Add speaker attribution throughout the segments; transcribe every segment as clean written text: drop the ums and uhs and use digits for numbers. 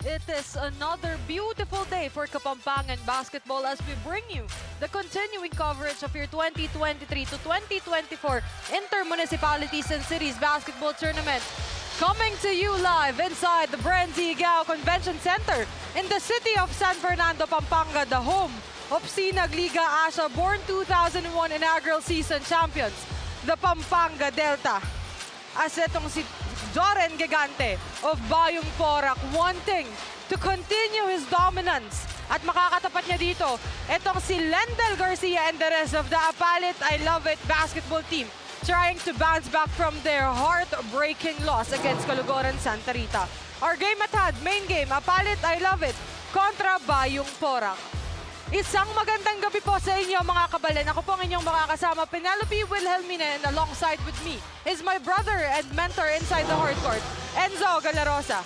Speaker 1: It is another beautiful day for Kapampangan basketball as we bring you the continuing coverage of your 2023 to 2024 Inter-Municipalities and Cities Basketball Tournament. Coming to you live inside the BREN GUIAO Convention Center in the city of San Fernando, Pampanga, the home of Sinag Liga Asia, born 2001 inaugural season champions, the Pampanga Delta. As itong si Joren Gigante of Bayung Porac wanting to continue his dominance. At makakatapat niya dito, itong si Lendel Garcia and the rest of the APALIT I Love It basketball team trying to bounce back from their heartbreaking loss against Calogoran Santa Rita. Our game at hand, main game, APALIT I Love It kontra Bayung Porac. Isang magandang gabi po sa inyo mga kabalan. Ako po ang inyong makakasama, Penelope Wilhelmina, and alongside with me is my brother and mentor inside the hardcourt, Enzo Galarosa.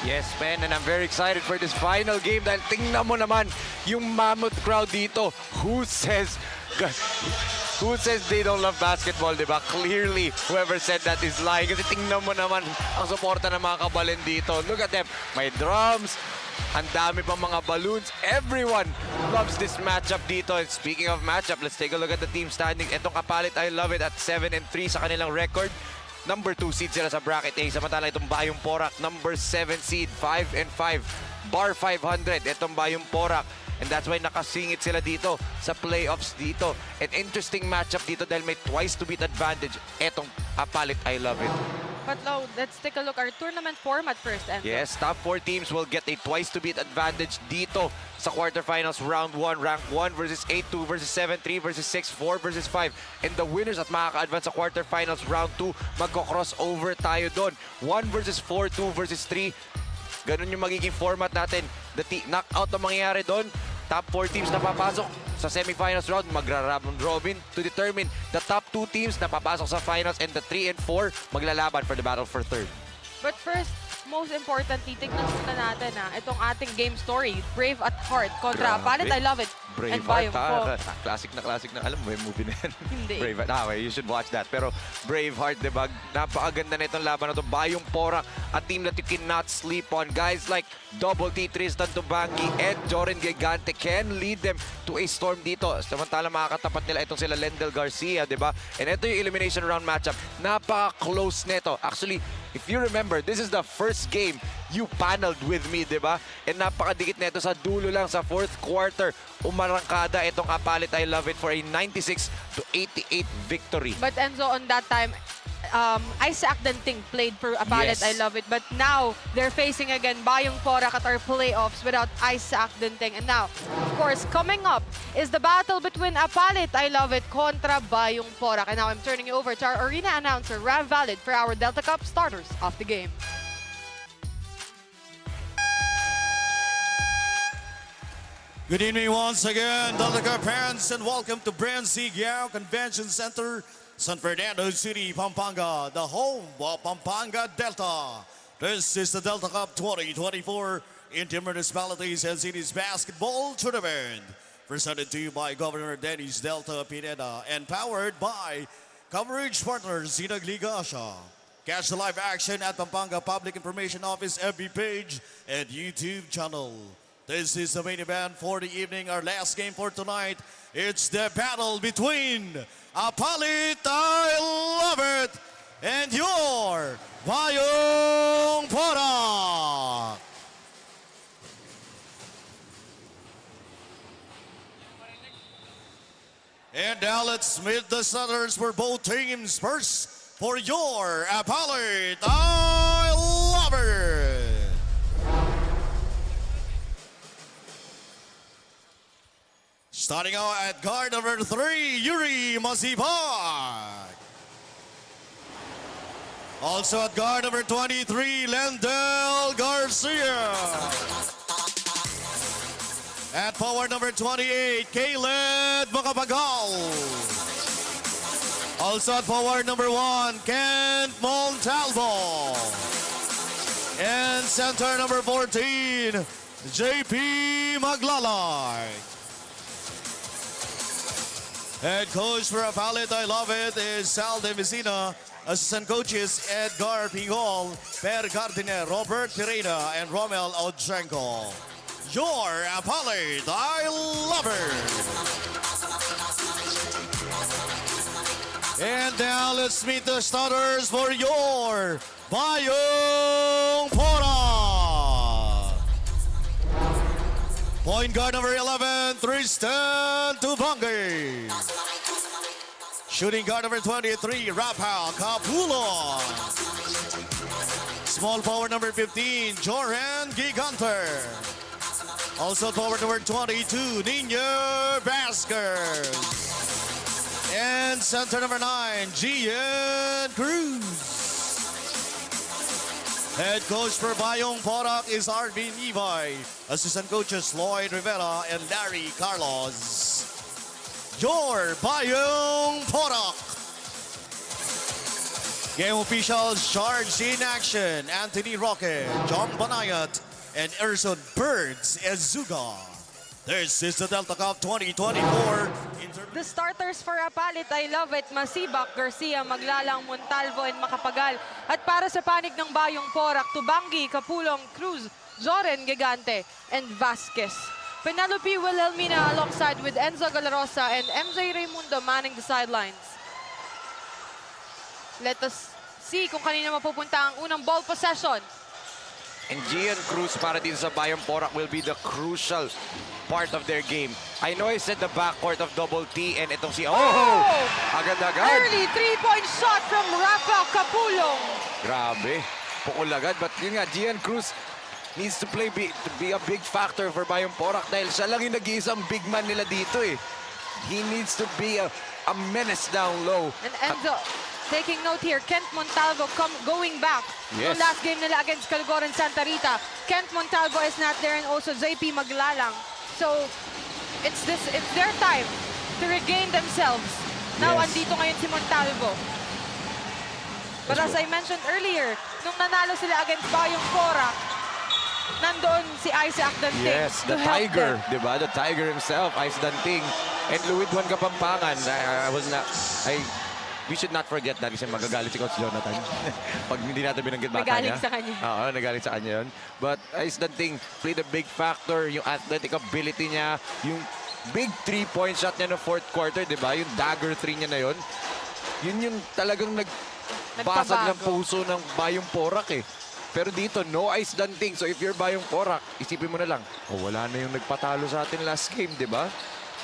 Speaker 2: Yes, man, and I'm very excited for this final game dahil tingnan mo naman yung mammoth crowd dito. Who says they don't love basketball, di ba? Clearly, whoever said that is lying. Kasi tingnan mo naman ang suporta ng mga kabalan dito. Look at them. May drums, ang dami pang mga balloons. Everyone loves this matchup dito. And speaking of matchup, let's take a look at the team standing. Itong APALIT I Love It at 7-3 sa kanilang record. Number 2 seed sila sa bracket A. Samantala itong Bayung Porac, number 7 seed, 5-5. Bar 500, itong Bayung Porac. And that's why nakasingit sila dito sa playoffs dito. An interesting matchup dito dahil may twice to beat advantage. Etong APALIT I Love It.
Speaker 1: But now, let's take a look at our tournament format first, Enzo.
Speaker 2: Yes, top 4 teams will get a twice to beat advantage dito sa quarterfinals round 1. Rank 1 versus 8-2 versus 7-3 versus 6-4 versus 5. And the winners at makaka-advance sa quarterfinals round 2, magko-crossover tayo doon. 1 versus 4, 2 versus 3. Ganun yung magiging format natin. The knockout na mangyayari doon. Top 4 teams na papasok sa semifinals round, magra-round robin to determine the top 2 teams na papasok sa finals, and the 3 and 4 maglalaban for the battle for third.
Speaker 1: But first, most importantly, tignan muna natin itong ating game story, Brave at Heart kontra APALIT I Love It
Speaker 2: Brave
Speaker 1: and Bayung Porac.
Speaker 2: Classic na. Alam mo yung movie na yan.
Speaker 1: Hindi.
Speaker 2: Brave Heart. Okay, you should watch that. Pero Braveheart, diba? Napakaganda na itong laban na ito. Bayung Porac, a team that you cannot sleep on. Guys like Double T, Tristan Tubangi, and Joren Gigante can lead them to a storm dito. Samantala makakatapat nila itong sila Lendel Garcia, diba? And ito yung elimination round matchup. Napaka-close nito. Actually, if you remember, this is the first game you paneled with me, diba? And napakadikit nito sa dulo lang sa fourth quarter. Umarangkada itong APALIT I Love It for a 96-88 victory.
Speaker 1: But Enzo, on that time, Isaac Denting played for APALIT
Speaker 2: Yes.
Speaker 1: I Love It. But now, they're facing again Bayung Porac at our playoffs without Isaac Denting. And now, of course, coming up is the battle between APALIT I Love It kontra Bayung Porac. And now I'm turning it over to our arena announcer, Ram Valid, for our Delta Cup starters of the game.
Speaker 3: Good evening once again, Delta Cup fans, and welcome to BREN GUIAO Convention Center, San Fernando City, Pampanga, the home of Pampanga Delta. This is the Delta Cup 2024 Inter-Municipalities and Cities Basketball Tournament, presented to you by Governor Dennis Delta Pineda and powered by coverage partners Sinag Liga Asia. Catch the live action at Pampanga Public Information Office FB page and YouTube channel. This is the main event for the evening, our last game for tonight. It's the battle between APALIT I Love It and your Bayung Porac. And now now let's meet the starters for both teams. First, for your APALIT ILOVE. Starting out at guard number 3, Yuri Masipak. Also at guard number 23, Lendel Garcia. At forward number 28, Caleb Macapagal. Also at forward number 1, Kent Montalvo. And center number 14, JP Maglalay. Head coach for APALIT ILOVE is Sal de Messina. Assistant coaches Edgar Pingol, Per Gardiner, Robert Pereira, and Romel Odchenko. Your APALIT ILOVE. And now let's meet the starters for your Bayung Porach. Point guard number 11, Tristan Tubangi. Shooting guard number 23, Rafael Capulo. Small forward number 15, Joran Giganter. Also forward number 22, Nino Vasquez. And center number 9, Gian Cruz. Head coach for Bayung Porach is Arvin Levi. Assistant coaches Lloyd Rivera and Larry Carlos. Your Bayung Porach. Game officials charged in action. Anthony Roque, John Banayat, and Erson Birds Ezuga. This is the Delta Cup 2024.
Speaker 1: The starters for APALIT ILOVE, Masibak, Garcia, Maglalang, Montalvo, and Macapagal. At para sa panig ng Bayung Porach, Tubangi, Capulong, Cruz, Zoren Gigante, and Vasquez. Penelope Wilhelmina alongside with Enzo Galarosa and MJ Raimundo manning the sidelines. Let us see kung kanina mapupunta ang unang ball possession.
Speaker 2: And Gian Cruz para din sa Bayung Porach will be the crucial part of their game. I know I said the backcourt of Double T and itong si... Oh! Agad-agad!
Speaker 1: Early three-point shot from Rafa Capulong.
Speaker 2: Grabe. Pukul agad. But yun nga, Gian Cruz needs to be a big factor for Bayung Porach dahil siya lang yung nag-iisang big man nila dito eh. He needs to be a menace down low.
Speaker 1: And Enzo, taking note here, Kent Montalvo going back.
Speaker 2: Yes.
Speaker 1: No last game nila against Calgoran Santa Rita. Kent Montalvo is not there and also JP Maglalang. So, it's their time to regain themselves. Now,
Speaker 2: Yes.
Speaker 1: andito ngayon si Montalvo. But as I mentioned earlier, nung nanalo sila against Bayung Porach, nandoon si Isaac Danting
Speaker 2: Yes, the
Speaker 1: to help
Speaker 2: Tiger,
Speaker 1: them.
Speaker 2: di ba? The Tiger himself, Ice Danting. And Luidwan Kapampangan. We should not forget that kasi magagalit si Coach Jonathan. Pag hindi natin binanggit bata
Speaker 1: Nagaling
Speaker 2: niya.
Speaker 1: sa kanya.
Speaker 2: Oo, nagaling sa kanya yun. But Ice Danting played a big factor. Yung athletic ability niya, yung big three-point shot niya no fourth quarter, di ba? Yung dagger three niya na yun. Yun yung talagang nagbasag ng puso ng Bayung Porach eh. Pero dito, no Ice Danting. So if you're Bayung Porach, isipin mo na lang, wala na yung nagpatalo sa atin last game, di ba?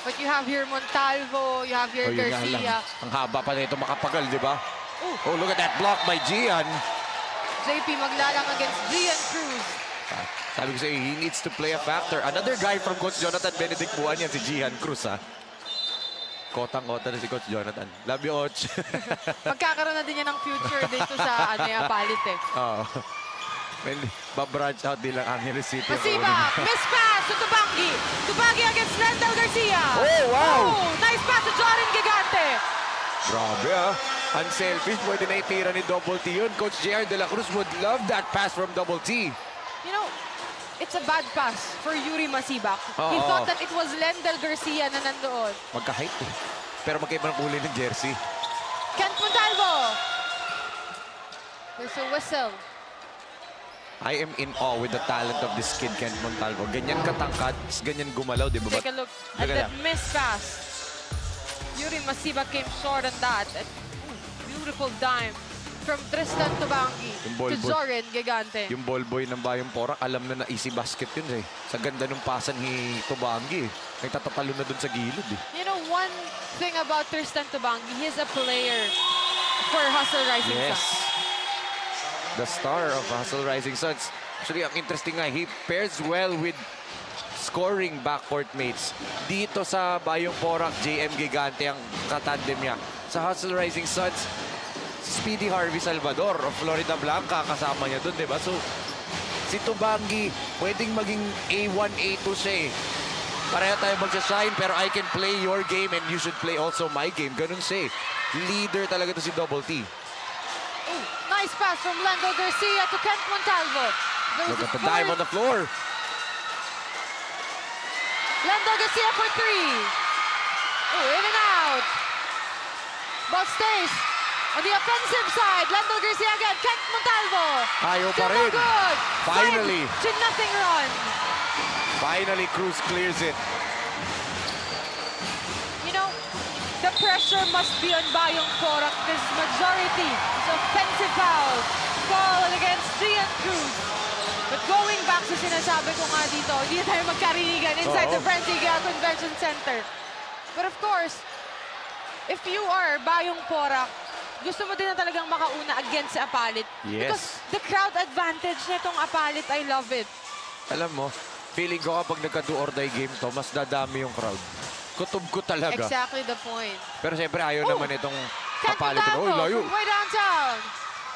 Speaker 1: But you have here Montalvo, you have here
Speaker 2: Yun nga lang.
Speaker 1: Garcia.
Speaker 2: Ang haba pa na ito Makapagal, di ba? Oh, look at that block by Gian.
Speaker 1: JP Maglalang against Gian Cruz.
Speaker 2: Sabi ko sa'yo, he needs to play a factor. Another guy from Coach Jonathan Benedict Buwan yan, si Gian Cruz, ha? Kotang-kota na si Coach Jonathan. Love you, Coach.
Speaker 1: Magkakaroon na din yan ng future dito sa APALIT eh.
Speaker 2: Oo. Babranch out din lang Angeles City.
Speaker 1: Masiba, miss pass to Tubangi. Tubangi against Lendel Garcia.
Speaker 2: Oh, wow!
Speaker 1: Oh, nice pass to Jorin Gigante.
Speaker 2: Grabe, ha? Unselfish. Pwede na itira ni Double T yun. Coach JR De La Cruz would love that pass from Double T.
Speaker 1: You know, it's a bad pass for Yuri Masibak.
Speaker 2: Oo.
Speaker 1: He thought that it was Lendel Garcia na nandoon.
Speaker 2: Magka-height eh. Pero magkaiba ng kulay ng jersey.
Speaker 1: Kent Montalvo. There's a whistle.
Speaker 2: I am in awe with the talent of this kid, Kent Montalvo. Ganyan katangkad, ganyan gumalaw, di ba?
Speaker 1: Take a look at that miss pass. Yuri Masibak came short on that. And, beautiful dime from Tristan Tubangi
Speaker 2: Yung ball
Speaker 1: to
Speaker 2: boy.
Speaker 1: Zoren Gigante.
Speaker 2: Yung ball boy ng Bayong Porac, alam na easy basket yun eh. Sa ganda ng pasan ni Tubangi eh. Nagtatatalo na dun sa gilid eh.
Speaker 1: You know, one thing about Tristan Tubangi, he's a player for Hustle Rising
Speaker 2: Yes.
Speaker 1: Suns.
Speaker 2: The star of Hustle Rising Suns. Actually, ang interesting nga, he pairs well with scoring backcourt mates. Dito sa Bayong Porac, JM Gigante ang katandem niya. Sa Hustle Rising Suns, Speedy Harvey Salvador of Florida Blanca kasama niya dun, di ba? So, si Tubangi, pwedeng maging A1, A2 siya eh. Pareha tayo magsa-shine, pero I can play your game and you should play also my game. Ganun siya eh. Leader talaga to si Double T.
Speaker 1: Ooh, nice pass from Lando Garcia to Kent Montalvo. There's
Speaker 2: Look
Speaker 1: a
Speaker 2: at the dive on the floor.
Speaker 1: Lando Garcia for three. Oh, in and out. Ball stays on the offensive side. Lando Garcia again. Kent Montalvo.
Speaker 2: Ayaw pa
Speaker 1: Still no
Speaker 2: rin.
Speaker 1: good.
Speaker 2: Finally.
Speaker 1: 5-0 run.
Speaker 2: Finally, Cruz clears it.
Speaker 1: You know, the pressure must be on Bayong Porac because majority is offensive foul. Call against Gian Cruz. But going back sa sinasabi ko nga dito, hindi tayo magkarinigan inside the Provincial Convention Center. But of course, if you are Bayong Porac, gusto mo din na talagang makauna against sa APALIT.
Speaker 2: Yes.
Speaker 1: Because the crowd advantage nitong APALIT, I love it.
Speaker 2: Alam mo, feeling ko kapag nagka-do or die game to, mas dadami yung crowd. Kutob ko talaga.
Speaker 1: Exactly the point.
Speaker 2: Pero siyempre, ayaw naman itong
Speaker 1: Kent
Speaker 2: APALIT.
Speaker 1: Montalvo
Speaker 2: Oh, layo.
Speaker 1: from way downtown.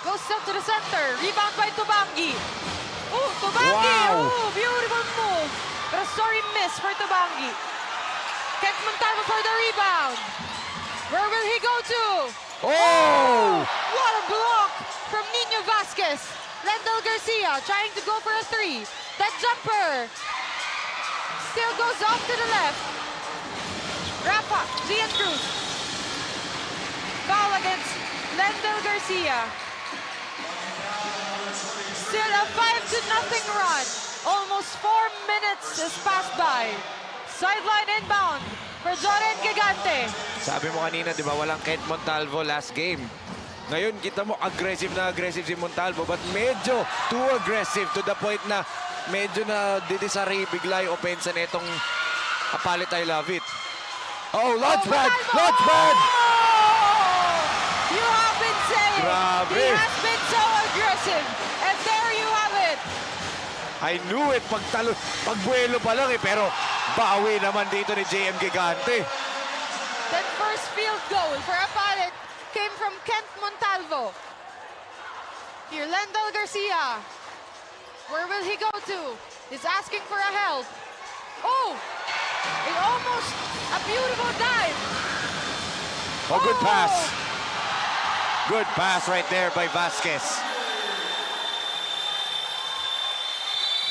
Speaker 1: Goes up to the center. Rebound by Tubangi. Oh, Tubangi!
Speaker 2: Wow.
Speaker 1: Oh, beautiful move. But a sorry miss for Tubangi. Kent Montalvo for the rebound. Where will he go to?
Speaker 2: Oh!
Speaker 1: What a block from Nino Vasquez. Lendl Garcia trying to go for a three. That jumper still goes off to the left. Rafa, Gian Cruz. Foul against Lendl Garcia. Still a 5-0 run. Almost 4 minutes has passed by. Sideline inbound for Zoren Gigante.
Speaker 2: Sabi mo kanina, di ba, walang Kent Montalvo last game. Ngayon, kita mo, aggressive si Montalvo, but medyo too aggressive to the point na medyo na didisarray bigla yung opensa na itong APALIT I Love It. Oh, launch pad!
Speaker 1: Montalvo!
Speaker 2: Launch pad!
Speaker 1: Oh! You have been saying
Speaker 2: Grabe.
Speaker 1: he has been so aggressive. And there you have it.
Speaker 2: I knew it. Pagbuelo pa lang eh, pero bawi naman dito ni JM Gigante.
Speaker 1: That first field goal for APALIT came from Kent Montalvo. Here, Lendl Garcia. Where will he go to? He's asking for a help. Oh! It almost a beautiful dive.
Speaker 2: Oh, good pass. Good pass right there by Vasquez.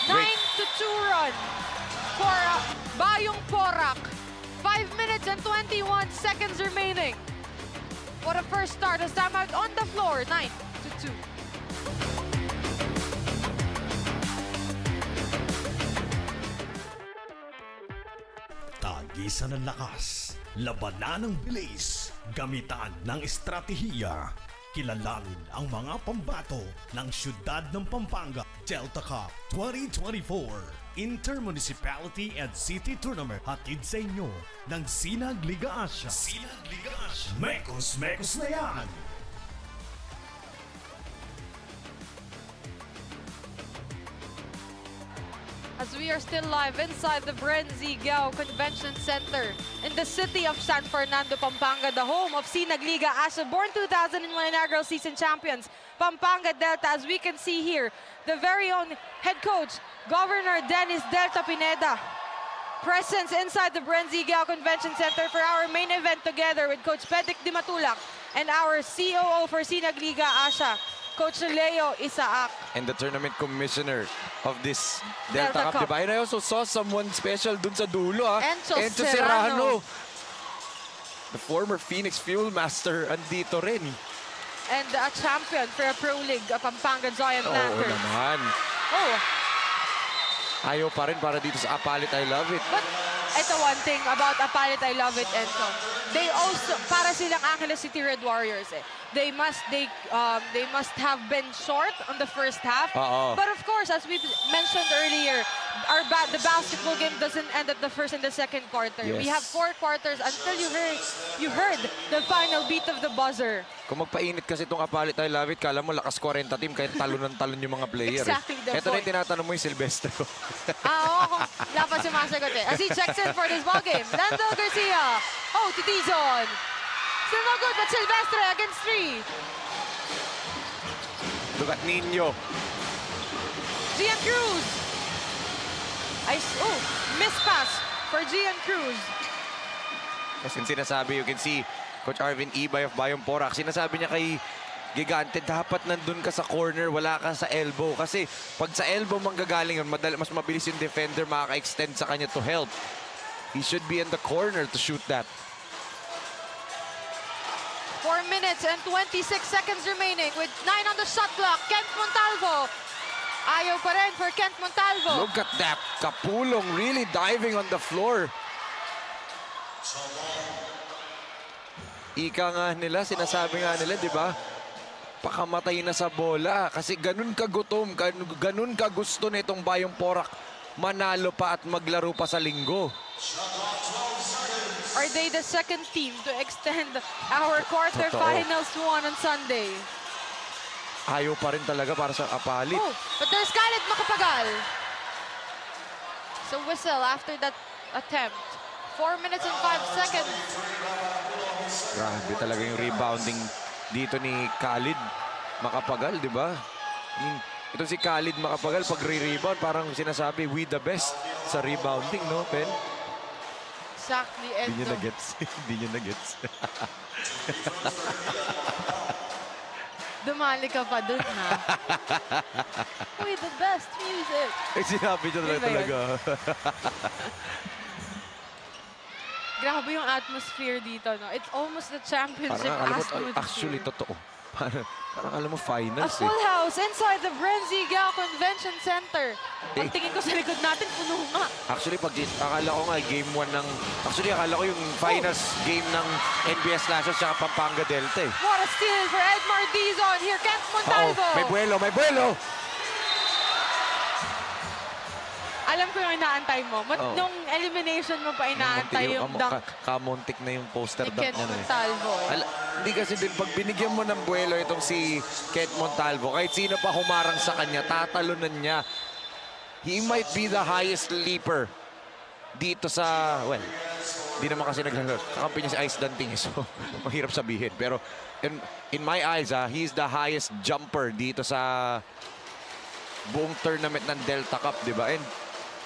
Speaker 1: 9-2 run for Bayung Porac. 5 minutes and 21 seconds remaining. What a first start as time out on the floor. 9-2.
Speaker 4: Tagisan ng lakas, labanan ng bilis, gamitan ng estratehiya. Kilalanin ang mga pambato ng siyudad ng Pampanga Delta Cup 2024 Intermunicipality and City Tournament. Hatid sa inyo ng Sinag Liga Asia. Sinag Liga Asia. Mekos na yan!
Speaker 1: As we are still live inside the BREN GUIAO Convention Center in the city of San Fernando, Pampanga, the home of Sinag Liga Asia, born 2001 inaugural season champions, Pampanga Delta. As we can see here, the very own head coach, Governor Dennis Delta Pineda, presence inside the BREN GUIAO Convention Center for our main event together with Coach Pedrick Di Matulak and our COO for Sinag Liga Asia, Coach Leo Isaac.
Speaker 2: And the tournament commissioner of this Delta
Speaker 1: Delta
Speaker 2: Cup,
Speaker 1: Cup.
Speaker 2: diba? And I also saw someone special dun sa dulo, ah.
Speaker 1: Enzo
Speaker 2: Serrano.
Speaker 1: Serrano.
Speaker 2: The former Phoenix Fuel Master, andito rin.
Speaker 1: And a champion for a Pro League, a Pampanga Giant
Speaker 2: Oo
Speaker 1: Lanterns.
Speaker 2: naman.
Speaker 1: Oh,
Speaker 2: Ayaw pa rin para dito sa APALIT I Love It.
Speaker 1: but ito one thing about APALIT, I love it, Enzo. They also, para silang Angeles City Red Warriors eh. They must have been short on the first half. But of course, as we mentioned earlier, the basketball game doesn't end at the first and the second quarter.
Speaker 2: Yes.
Speaker 1: We have 4 quarters until you heard the final beat of the buzzer.
Speaker 2: Kung magpainit kasi itong APALIT I love it, kala mo lakas 40 team kahit talon ng talon yung mga player.
Speaker 1: Exactly the
Speaker 2: Ito na
Speaker 1: point.
Speaker 2: yung tinatanong mo yung Silvestre.
Speaker 1: Oo, wala pa sumasagot eh. As he checks in for this ball game, Lando Garcia. Oh, to Dizon. Still no good, but Silvestre against 3.
Speaker 2: Look at Nino.
Speaker 1: Gian Cruz. Miss pass for Gian Cruz.
Speaker 2: Kasi sinasabi, you can see Coach Arvin Ibay of Bayung Porac. Sinasabi niya kay Gigante, dapat nandun ka sa corner, wala ka sa elbow. Kasi pag sa elbow manggagaling yun, mas mabilis yung defender makaka-extend sa kanya to help. He should be in the corner to shoot that.
Speaker 1: 4 minutes and 26 seconds remaining with 9 on the shot clock. Kent Montalvo. Ayaw pa rin for Kent Montalvo.
Speaker 2: Look at that. Kapulong really diving on the floor. Ika nga nila, sinasabi nga nila, di ba? Pakamatay na sa bola. Kasi ganun kagutom, ganun kagusto nitong Bayung Porac. Manalo pa at maglaro pa sa linggo.
Speaker 1: Are they the second team to extend our quarterfinals one on Sunday?
Speaker 2: Ayaw pa rin talaga para sa APALIT.
Speaker 1: Oh, but there's Khaled Macapagal. So whistle after that attempt. 4 minutes and 5 seconds.
Speaker 2: Grabe talaga yung rebounding dito ni Khalid Macapagal, di ba? Ito si Khalid Macapagal, pag re-rebound, parang sinasabi, we the best sa rebounding, no, Pen?
Speaker 1: Exactly,
Speaker 2: Hindi nyo
Speaker 1: Enzo.
Speaker 2: na-gets. Hindi nyo na-gets.
Speaker 1: Dumali ka pa dun, ha? Uy, the best music.
Speaker 2: Eh, sinabi nyo
Speaker 1: Yun ba yun?
Speaker 2: talaga.
Speaker 1: Grabe yung atmosphere dito, no? It's almost the championship
Speaker 2: Parang, alam mo,
Speaker 1: atmosphere.
Speaker 2: actually, totoo. Parang alam mo,
Speaker 1: A
Speaker 2: finals, eh.
Speaker 1: full house inside the BREN Convention Center. Pagtingin ko sa likod natin, puno nga.
Speaker 2: Actually, akala ko nga, game 1 ng... Actually, akala ko yung finals game ng NBS Lashes at Pampanga Delta, eh.
Speaker 1: What a steal for Edmar Dizon. Here, Kent Montalvo.
Speaker 2: May buwelo, may buwelo!
Speaker 1: Alam ko yung inaantay mo. Nung elimination mo pa inaantay yung dunk
Speaker 2: Kamuntik na yung poster
Speaker 1: ni
Speaker 2: dunk
Speaker 1: Kent
Speaker 2: niya, eh.
Speaker 1: Montalvo.
Speaker 2: Hindi kasi din, pag binigyan mo ng buwelo itong si Kent Montalvo, kahit sino pa humarang sa kanya, tatalunan niya. He might be the highest leaper dito sa, well, di naman kasi naglalaro. Kakampi niya si Ice Danting, so mahirap sabihin. Pero in my eyes, he's the highest jumper dito sa buong tournament ng Delta Cup, di ba? And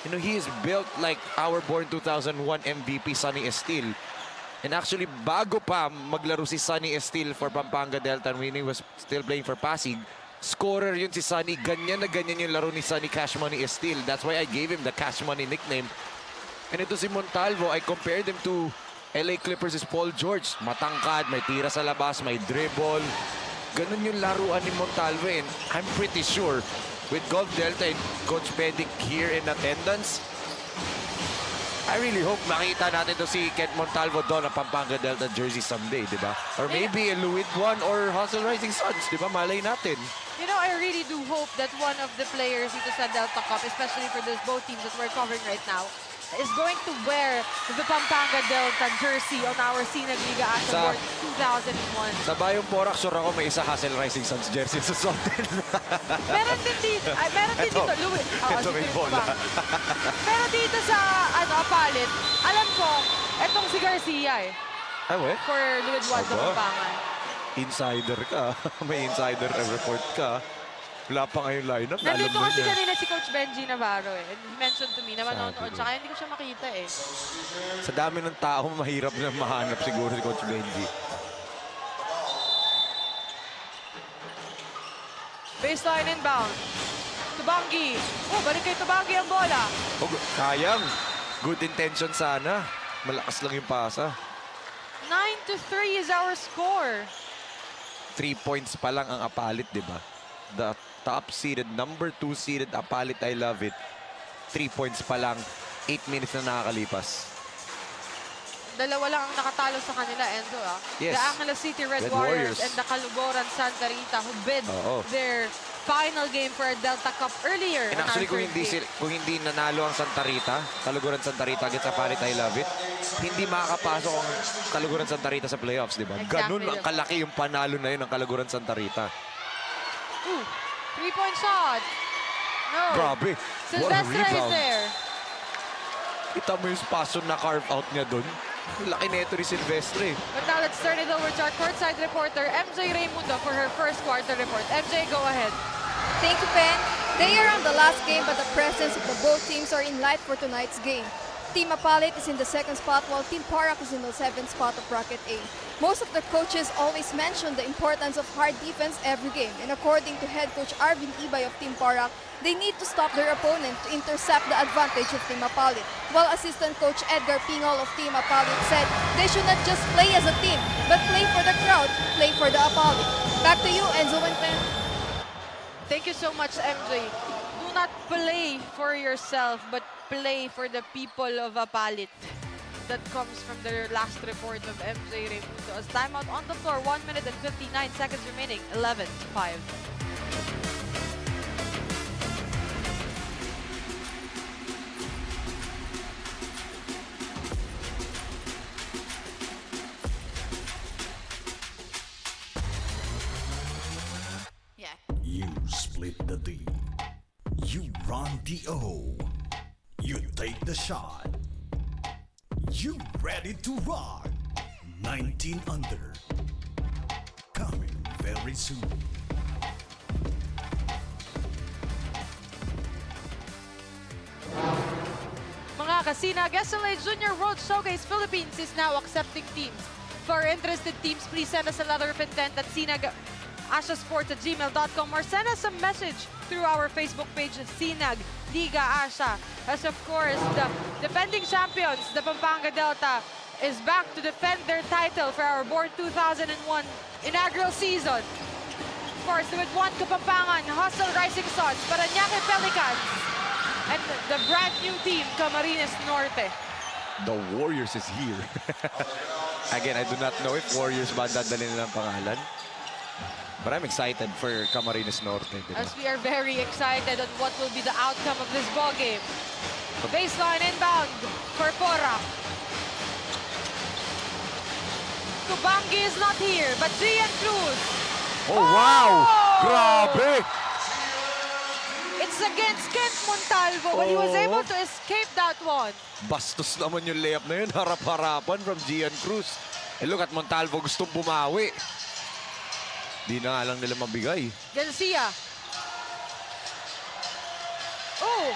Speaker 2: you know, he is built like our born 2001 MVP Sonny Estil. And actually, bago pa maglaro si Sonny Estil for Pampanga Delta when he was still playing for Pasig, scorer yun si Sonny. Ganyan na ganyan yung laro ni Sonny Cash Money Estil. That's why I gave him the Cash Money nickname. And ito si Montalvo, I compared him to LA Clippers' Paul George. Matangkad, may tira sa labas, may dribble. Ganun yung laruan ni Montalvo. And I'm pretty sure with Golf Delta and Coach Pedic here in attendance, I really hope makita natin to si Kent Montalvo doon ang Pampanga Delta jersey someday, di ba? Or maybe a Louis One or Hustle Rising Suns, di ba? Malay natin.
Speaker 1: You know, I really do hope that one of the players dito sa Delta Cup, especially for those both teams that we're covering right now, is going to wear the Pampanga Delta jersey on our Sinag Liga Action Award 2001.
Speaker 2: Sa Bayung Porac, sure ako may isa Hustle Rising Suns jersey sa suotin.
Speaker 1: Meron din dito, Louis.
Speaker 2: Ito may bola.
Speaker 1: Pero dito sa APALIT, alam ko, etong si Garcia eh.
Speaker 2: Ay, we?
Speaker 1: For Louis Juan sa
Speaker 2: Aba.
Speaker 1: Pampanga.
Speaker 2: Insider ka. May insider report ka. Wala pa ngayong lineup.
Speaker 1: Nandito
Speaker 2: alam mo
Speaker 1: kasi
Speaker 2: niya.
Speaker 1: kanina si Coach Benji Navarro eh. And he mentioned to me na manonood siya, kaya hindi ko siya makita eh.
Speaker 2: Sa dami ng tao, mahirap na mahanap siguro si Coach Benji.
Speaker 1: Baseline inbound. Tubangi. Oh, balik kay Tubangi ang bola.
Speaker 2: Oh, sayang. Good intention sana. Malakas lang yung pasa.
Speaker 1: 9-3 is our score.
Speaker 2: 3 points pa lang ang APALIT, di ba? The top-seeded, number 2 seeded APALIT I love it. 3 points pa lang. 8 minutes na nakakalipas.
Speaker 1: Dalawa lang ang nakatalo sa kanila, Enzo.
Speaker 2: Yes.
Speaker 1: The Angeles City Red
Speaker 2: Red
Speaker 1: Warriors
Speaker 2: Warriors.
Speaker 1: and the Calugoran Santa Rita who bid
Speaker 2: Oo.
Speaker 1: their final game for a Delta Cup earlier.
Speaker 2: And
Speaker 1: on our
Speaker 2: actually, kung
Speaker 1: third
Speaker 2: hindi,
Speaker 1: game.
Speaker 2: kung hindi nanalo ang Santa Rita, Kaluguran Santa Rita against APALIT I Love It, hindi makakapasok ang Kaluguran Santa Rita sa playoffs, di ba?
Speaker 1: Exactly.
Speaker 2: Ganun ang kalaki yung panalo na yun ng Kaluguran Santa Rita.
Speaker 1: Ooh, three-point shot. No.
Speaker 2: Grabe. What a
Speaker 1: Silvestre is
Speaker 2: rebound.
Speaker 1: there.
Speaker 2: Kita mo yung spasm na carve out niya doon. Laki neto ni Silvestre.
Speaker 1: But now let's turn it over to our courtside reporter, MJ Raimundo, for her first quarter report. MJ, go ahead.
Speaker 5: Thank you, Pen. They are on the last game, but the presence of the both teams are in light for tonight's game. Team APALIT is in the 2nd spot, while Team PORAC is in the 7th spot of Bracket A. Most of the coaches always mention the importance of hard defense every game, and according to head coach Arvin Ibay of Team PORAC, they need to stop their opponent to intercept the advantage of Team APALIT, while assistant coach Edgar Pingol of Team APALIT said they should not just play as a team, but play for the crowd, play for the APALIT. Back to you, Enzo and Pen.
Speaker 1: Thank you so much, MJ. Do not play for yourself, but play for the people of APALIT. That comes from the last report of MJ Raimundo. As timeout on the floor, 1 minute and 59 seconds remaining, 11-5.
Speaker 4: You split the D. You run the O. You take the shot. You ready to rock. 19 under. Coming very soon.
Speaker 1: Mga Kasinag, SLA Junior World Showcase Philippines is now accepting teams. For interested teams, please send us a letter of intent at sinag@ashasports@gmail.com or send us a message through our Facebook page, Sinag Liga Asha. As of course, the defending champions, the Pampanga Delta, is back to defend their title for our Board 2001 inaugural season. Of course, with one Kapampangan, Hustle Rising Suns, Parañaque Pelicans, and the brand new team, Camarines Norte.
Speaker 2: The Warriors is here. Again, I do not know if Warriors ba dadalhin nilang pangalan. But I'm excited for Camarines Norte. Diba?
Speaker 1: As we are very excited on what will be the outcome of this ball game. Baseline inbound for Porac. Kubangi is not here, but Gian Cruz.
Speaker 2: Oh, wow! Grabe!
Speaker 1: It's against Kent Montalvo, but he was
Speaker 2: Oh.
Speaker 1: able to escape that one.
Speaker 2: Bastos naman yung layup na yun. Harap-harapan from Gian Cruz. Eh, look at Montalvo gustong bumawi. Di na nga lang nila mabigay.
Speaker 1: Garcia. Oh,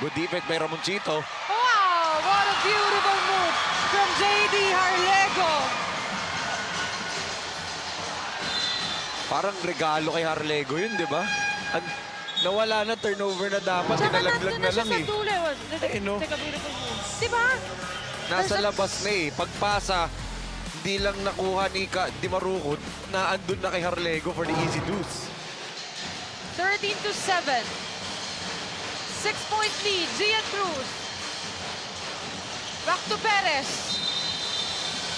Speaker 2: Good defense by Ramoncito.
Speaker 1: wow! What a beautiful move from JD Harlego.
Speaker 2: Parang regalo kay Harlego yun, di ba? Nawala na, turnover na dapat.
Speaker 1: Tsaka
Speaker 2: Tinalaglag
Speaker 1: nandun
Speaker 2: na
Speaker 1: siya
Speaker 2: lang
Speaker 1: sa
Speaker 2: eh.
Speaker 1: dulo.
Speaker 2: Eh, no?
Speaker 1: Take a beautiful move. Diba?
Speaker 2: Nasa
Speaker 1: There's a-
Speaker 2: labas na eh. Pagpasa, hindi lang nakuha ni Di Marukot na andun na kay Harlego for the easy deuce.
Speaker 1: 13-7. 6-point lead, Gian Cruz. Back to Perez.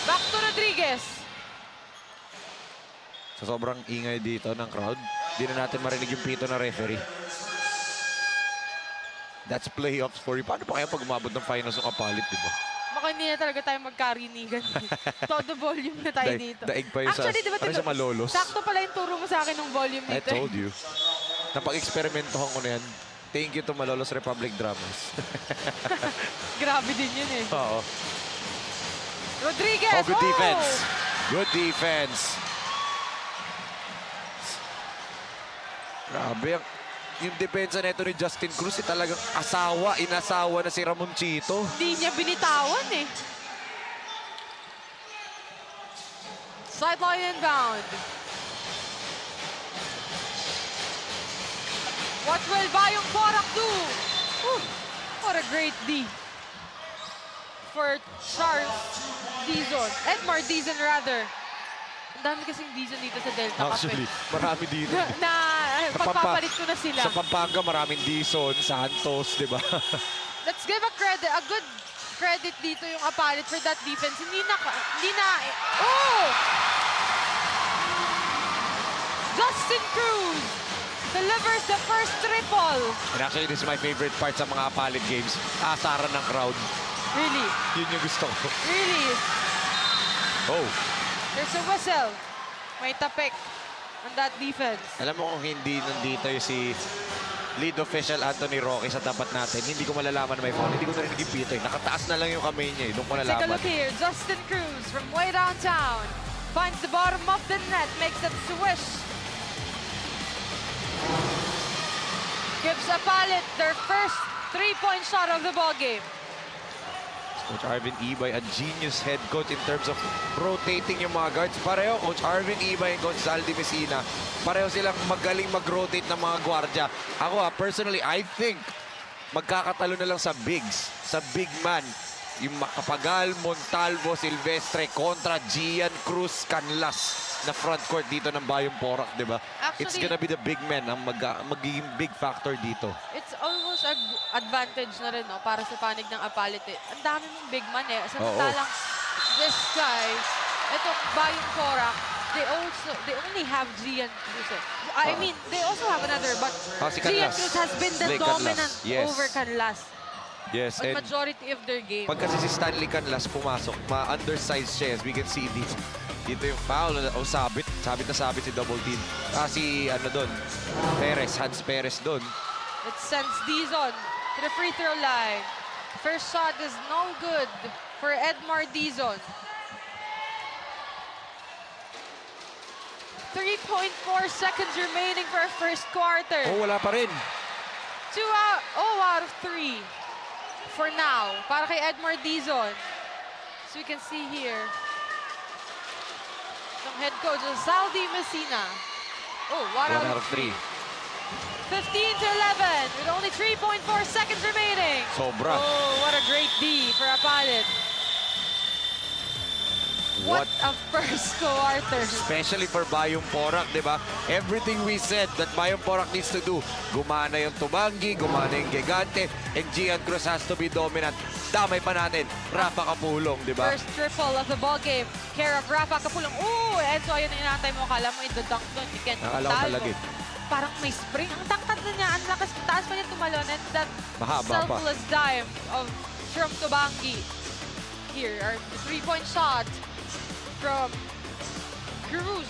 Speaker 1: Back to Rodriguez.
Speaker 2: Sa sobrang ingay dito ng crowd, di na natin marinig yung pito na referee. That's playoffs for you. Paano pa kaya pag umabot ng finals ng APALIT, di ba?
Speaker 1: Baka hindi na talaga tayo magkarinigan. Todo volume na tayo dito.
Speaker 2: Daig pa yun
Speaker 1: Actually, di ba,
Speaker 2: sa Malolos.
Speaker 1: sakto pala yung turo mo sa akin ng volume
Speaker 2: I
Speaker 1: dito.
Speaker 2: told you. Napag-eksperimentohan ko na yan. Thank you to Malolos Republic Dramas.
Speaker 1: Grabe din yun eh.
Speaker 2: Oo.
Speaker 1: Rodriguez!
Speaker 2: Oh, good defense. Good defense. Grabe. Yung depensa nito ni Justin Cruz, talagang inasawa na si Ramoncito.
Speaker 1: Hindi niya binitawan eh. Sideline inbound. What will Bayung Porac do? Whew, what a great D for Charles Dizon. Edmar Dizon rather. Ang dami kasing Dizon dito sa Delta Cup.
Speaker 2: Actually, marami dito.
Speaker 1: na pagpapalit ko na sila.
Speaker 2: Sa Pampanga, maraming Dizon, Santos, di ba?
Speaker 1: Let's give a credit, a good credit dito yung APALIT for that defense. Hindi na, oh! Justin Cruz delivers the first triple.
Speaker 2: And actually, this is my favorite part sa mga APALIT games. Asaran ng crowd.
Speaker 1: Really?
Speaker 2: Yun yung gusto ko.
Speaker 1: Really?
Speaker 2: Oh.
Speaker 1: There's a whistle. May tapik on that defense.
Speaker 2: Alam mo kung hindi nandito yung si lead official Anthony Roque sa tapat natin, hindi ko malalaman na may foul. Hindi ko na rin nagipito eh. Nakataas na lang yung kamay niya eh. Doon ko
Speaker 1: Take a
Speaker 2: nalaman.
Speaker 1: look here. Justin Cruz from way downtown finds the bottom of the net, makes it swish. Gives APALIT their first three-point shot of the ball game.
Speaker 2: Coach Arvin Ibay, a genius head coach in terms of rotating yung mga guards. Pareho, Coach Arvin Ibay and Coach Zaldi Messina, pareho silang magaling mag-rotate ng mga gwardya. Ako personally, I think magkakatalo na lang sa bigs, sa big man. Yung Makapagal, Montalvo, Silvestre kontra Gian Cruz, Canlas na front court dito ng Bayung Porac, di ba? It's
Speaker 1: Actually,
Speaker 2: gonna be the big men ang magiging big factor dito.
Speaker 1: it's almost an advantage na rin, no, para sa panig ng APALIT. Eh. Ang dami mong big man eh. Samantalang this guy, itong Bayung Porac, they only have Gian Cruz. Eh. I mean, they also have another, but
Speaker 2: Si
Speaker 1: Gian
Speaker 2: Canlas.
Speaker 1: Cruz has been the
Speaker 2: Blake Canlas.
Speaker 1: dominant
Speaker 2: Yes.
Speaker 1: over Canlas
Speaker 2: Yes,
Speaker 1: on
Speaker 2: and
Speaker 1: majority of their game.
Speaker 2: pag kasi si Stanley Canlas pumasok, ma-undersized siya, as we can see dito. Dito yung foul, sabit na sabit si double team. Si ano doon, Hans Perez doon.
Speaker 1: It sends Dizon to the free throw line. First shot is no good for Edmar Dizon. 3.4 seconds remaining for our first quarter.
Speaker 2: Oh, wala pa rin.
Speaker 1: 2 out of 3 for now para kay Edmar Dizon. So we can see here ng head coach Zaldi Messina. Oh, 1 out of 3. 15 to 11 with only 3.4 seconds remaining.
Speaker 2: Sobra.
Speaker 1: Oh, what a great D for APALIT. What a first quarter.
Speaker 2: Especially for Bayung Porac, di ba? Everything we said that Bayung Porac needs to do. Gumana yung Tubangi, gumana yung Gigante, and Gian Cruz has to be dominant. Damay pa natin, Rafa Kapulong, di ba?
Speaker 1: First triple of the ball game. Care of Rafa Kapulong. Ooh, Enzo, ayun ang inaantay mo. Kala mo i-dunk doon. You can't
Speaker 2: Nakala ko talaga eh.
Speaker 1: Parang may spring. Ang tangkad na niya. Ang lakas, taas pa niya tumalon. And that
Speaker 2: Mahaba pa.
Speaker 1: selfless dime from Tubangi. Here are the three-point shot from Cruz.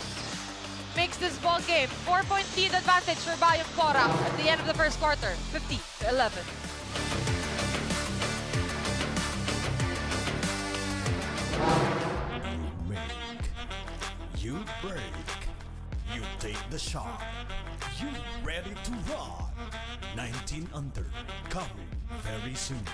Speaker 1: Makes this ball game 4-point lead advantage for Bayung Porac at the end of the first quarter. 50 to 11.
Speaker 4: You break, you take the shot, you ready to rock. 19 under, coming very soon.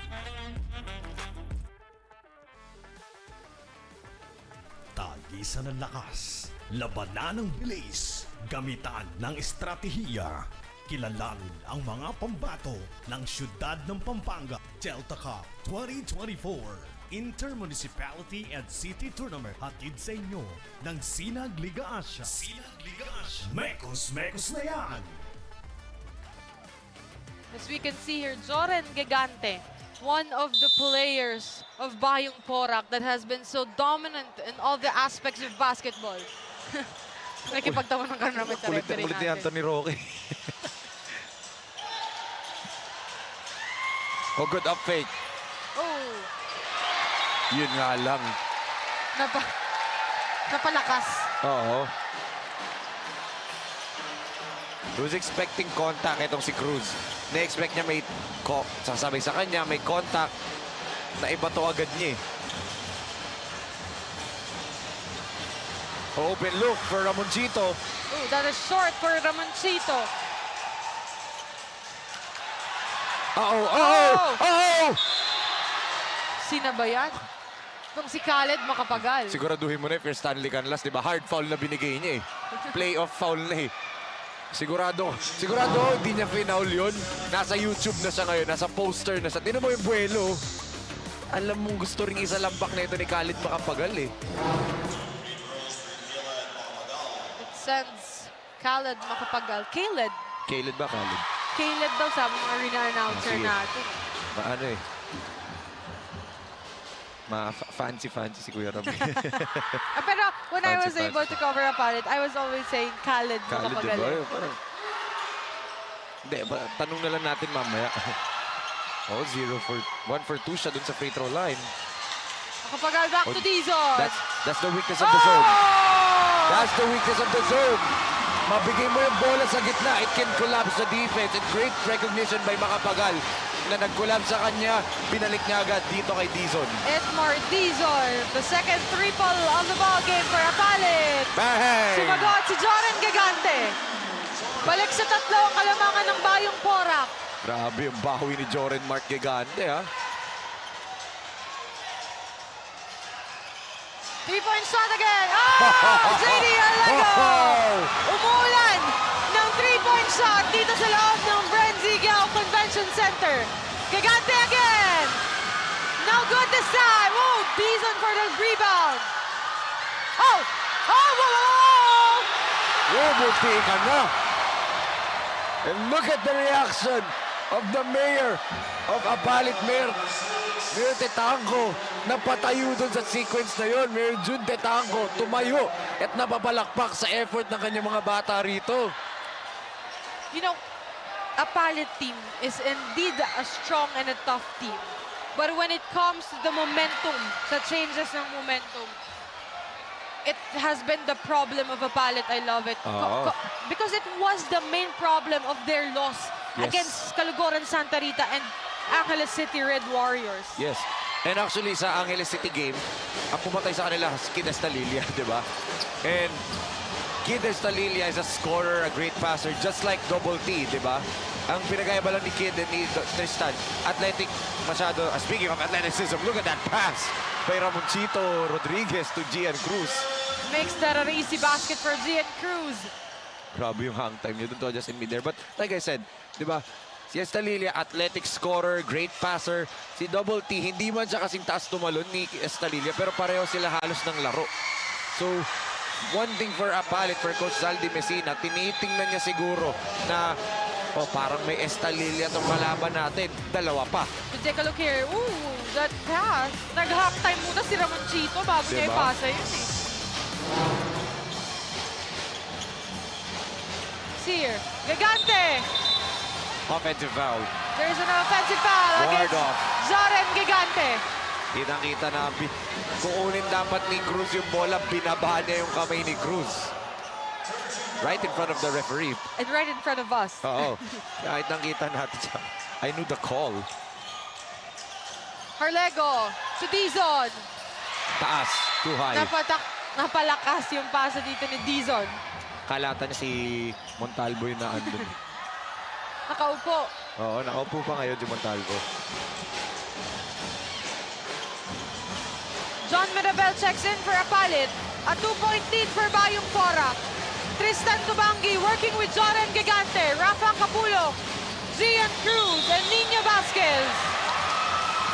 Speaker 4: Tagisan ng lakas, labanan ng bilis, gamitan ng estratehiya. Kilalanin ang mga pambato ng siyudad ng Pampanga. Delta Cup 2024. Inter-Municipality and City Tournament hatid sa inyo ng Sinag Liga Asya. Sinag Liga Asya. Mekos na yan!
Speaker 1: As we can see here, Joren Gigante, one of the players of Bayung Porac that has been so dominant in all the aspects of basketball. Nakipagtawanan ka naman sa
Speaker 2: Kulit
Speaker 1: referee
Speaker 2: ni
Speaker 1: natin.
Speaker 2: Anthony Roque. Oh, good up fake.
Speaker 1: Oh,
Speaker 2: Yun nga lang.
Speaker 1: napalakas.
Speaker 2: Oo. Who's expecting contact itong si Cruz? Na-expect niya may sasabay sa kanya, may contact na iba to agad niya eh. Open look for Ramoncito.
Speaker 1: Oh, that is short for Ramoncito.
Speaker 2: Oh!
Speaker 1: Sina ba yan? Itong si Khaled Makapagal.
Speaker 2: Siguraduhin mo na if you're Stanley Canlas, di ba? Hard foul na binigay niya eh. Playoff foul na eh. Sigurado, hindi niya finaul yun. Nasa YouTube na siya ngayon, nasa poster na siya. Tinan mo yung buwelo. Alam mong gusto ring isa lampak na ito ni Khaled Makapagal eh.
Speaker 1: It sends Khaled Makapagal. Khaled
Speaker 2: Khaled ba?
Speaker 1: daw sabi ng arena announcer
Speaker 2: Sige.
Speaker 1: natin.
Speaker 2: Ano eh. Fancy si Kuya Robbie.
Speaker 1: Pero when I was
Speaker 2: Fancy.
Speaker 1: able to cover APALIT, I was always saying Khaled mo
Speaker 2: Khaled,
Speaker 1: kapagaling.
Speaker 2: diba? Parang... Hindi, tanong na lang natin mamaya. 1 for 2 siya dun sa free throw line.
Speaker 1: Kapagal back to Dizon.
Speaker 2: That's the weakness of the zone.
Speaker 1: Oh!
Speaker 2: That's the weakness of the zone. Mabigay mo yung bola sa gitna, it can collapse the defense. And great recognition by Makapagal na nag-collapse sa kanya. Binalik niya agad dito kay Dizon.
Speaker 1: Edmar Dizon, the second triple on the ball game for APALIT.
Speaker 2: Bang!
Speaker 1: Sumagot si Joren Gigante. Balik sa tatlo ang kalamangan ng Bayung Porac.
Speaker 2: Grabe yung bawi ni Joren Mark Gigante, ha?
Speaker 1: 3-point shot again. Oh! JD Arlego! Umulan ng 3-point shot dito sa loob ng BREN GUIAO Convention Center. Gigante again. No good this time. Oh, Dizon for the rebound. Oh! Oh! Whoa!
Speaker 2: Buti ka na. And look at the reaction of the mayor of APALIT, Mayor Tetangco. Napatayo dun sa sequence na yun. Mayor Jun Tetangco tumayo at napapalakpak sa effort ng kanyang mga bata rito.
Speaker 1: You know, APALIT team is indeed a strong and a tough team. But when it comes to the momentum, sa changes ng momentum, it has been the problem of APALIT. I love it. Because it was the main problem of their loss against Calugoran Santa Rita and Angeles City Red Warriors.
Speaker 2: Yes. And actually, sa Angeles City game, ang pumatay sa kanila, si Kid Estalilia, di ba? And Kid Estalilia is a scorer, a great passer, just like Double T, di ba? Ang pinagaya ba lang ni Kid and ni Tristan, athletic masyado. Speaking of athleticism, look at that pass by Ramoncito Rodriguez to Gian Cruz.
Speaker 1: Makes that an easy basket for Gian Cruz.
Speaker 2: Grabe yung hang time niya doon to adjust in mid there. But like I said, di ba? Si Estalilia, athletic scorer, great passer. Si Double T, hindi man siya kasing taas tumalon ni Estalilia, pero pareho sila halos ng laro. So, one thing for APALIT, for Coach Zaldi Messina, tinitingnan niya siguro na parang may Estalilia itong malaban natin. Dalawa pa.
Speaker 1: To take a look here. Ooh, that pass. Nag-half time muna si Ramoncito bago niya ipasa yun eh. Sear, Gigante.
Speaker 2: Offensive foul.
Speaker 1: There's an offensive foul
Speaker 2: Ward
Speaker 1: against
Speaker 2: off.
Speaker 1: Zoren Gigante.
Speaker 2: Kitang-kita na kukunin dapat ni Cruz yung bola, binaba niya yung kamay ni Cruz. Right in front of the referee.
Speaker 1: And right in front of us.
Speaker 2: Oo. Kahit nakita natin siya. I knew the call.
Speaker 1: Harlego to Dizon.
Speaker 2: Taas. Too high.
Speaker 1: Napalakas yung pasa dito ni Dizon.
Speaker 2: Kalata niya si Montalvo yung naandun.
Speaker 1: Nakaupo.
Speaker 2: Oo, nakaupo pa ngayon si Montalvo.
Speaker 1: John Mirabel checks in for APALIT. A 2-point lead for Bayung Porac. Tristan Tubangi working with Joren Gigante, Rafa Capulo, Gian Cruz, and Nino Vasquez.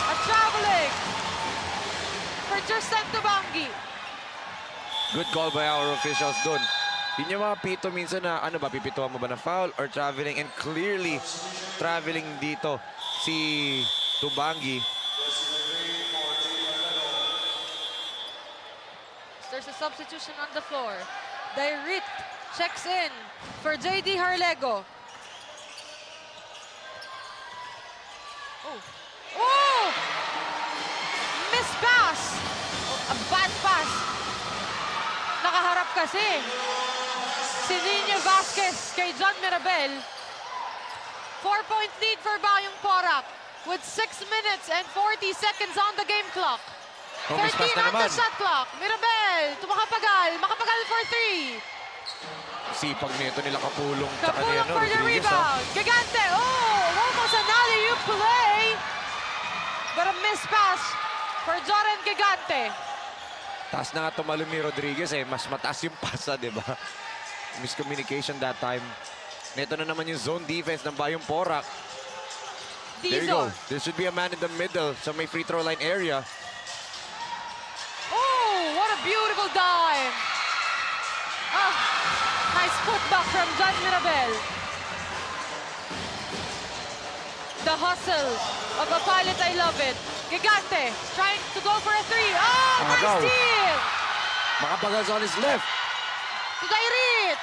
Speaker 1: A traveling for Tristan Tubangi.
Speaker 2: Good call by our officials doon. Yun yung mga pito minsan na, pipituan mo ba na foul or traveling? And clearly, traveling dito si Tubangi.
Speaker 1: There's a substitution on the floor. Dairit checks in for JD Harlego. Oh! Miss pass! A bad pass. Nakaharap kasi si Nino Vasquez kay John Mirabel. 4-point lead for Bayung Porac with 6 minutes and 40 seconds on the game clock. 13
Speaker 2: miss pass na
Speaker 1: on the
Speaker 2: naman.
Speaker 1: shot clock. Mirabel to Makapagal for 3.
Speaker 2: Sipag nito nila Kapulong. tsaka ni,
Speaker 1: Kapulong for the
Speaker 2: Rodriguez,
Speaker 1: rebound. Gigante, almost an alley-oop play. But a miss pass for Joren Gigante.
Speaker 2: Taas na nga tumalon ni Rodriguez mas mataas yung pasa, di ba? Miscommunication that time. Neto na naman yung zone defense ng Bayung Porac. There you go.
Speaker 1: Dizon.
Speaker 2: There should be a man in the middle sa may free throw line area.
Speaker 1: Oh, what a beautiful dime. Nice putback from John Mirabel. The hustle of APALIT, I love it. Gigante trying to go for a three. Oh, nice
Speaker 2: Agaw.
Speaker 1: steal!
Speaker 2: Makapagas on his left.
Speaker 1: To Dairit.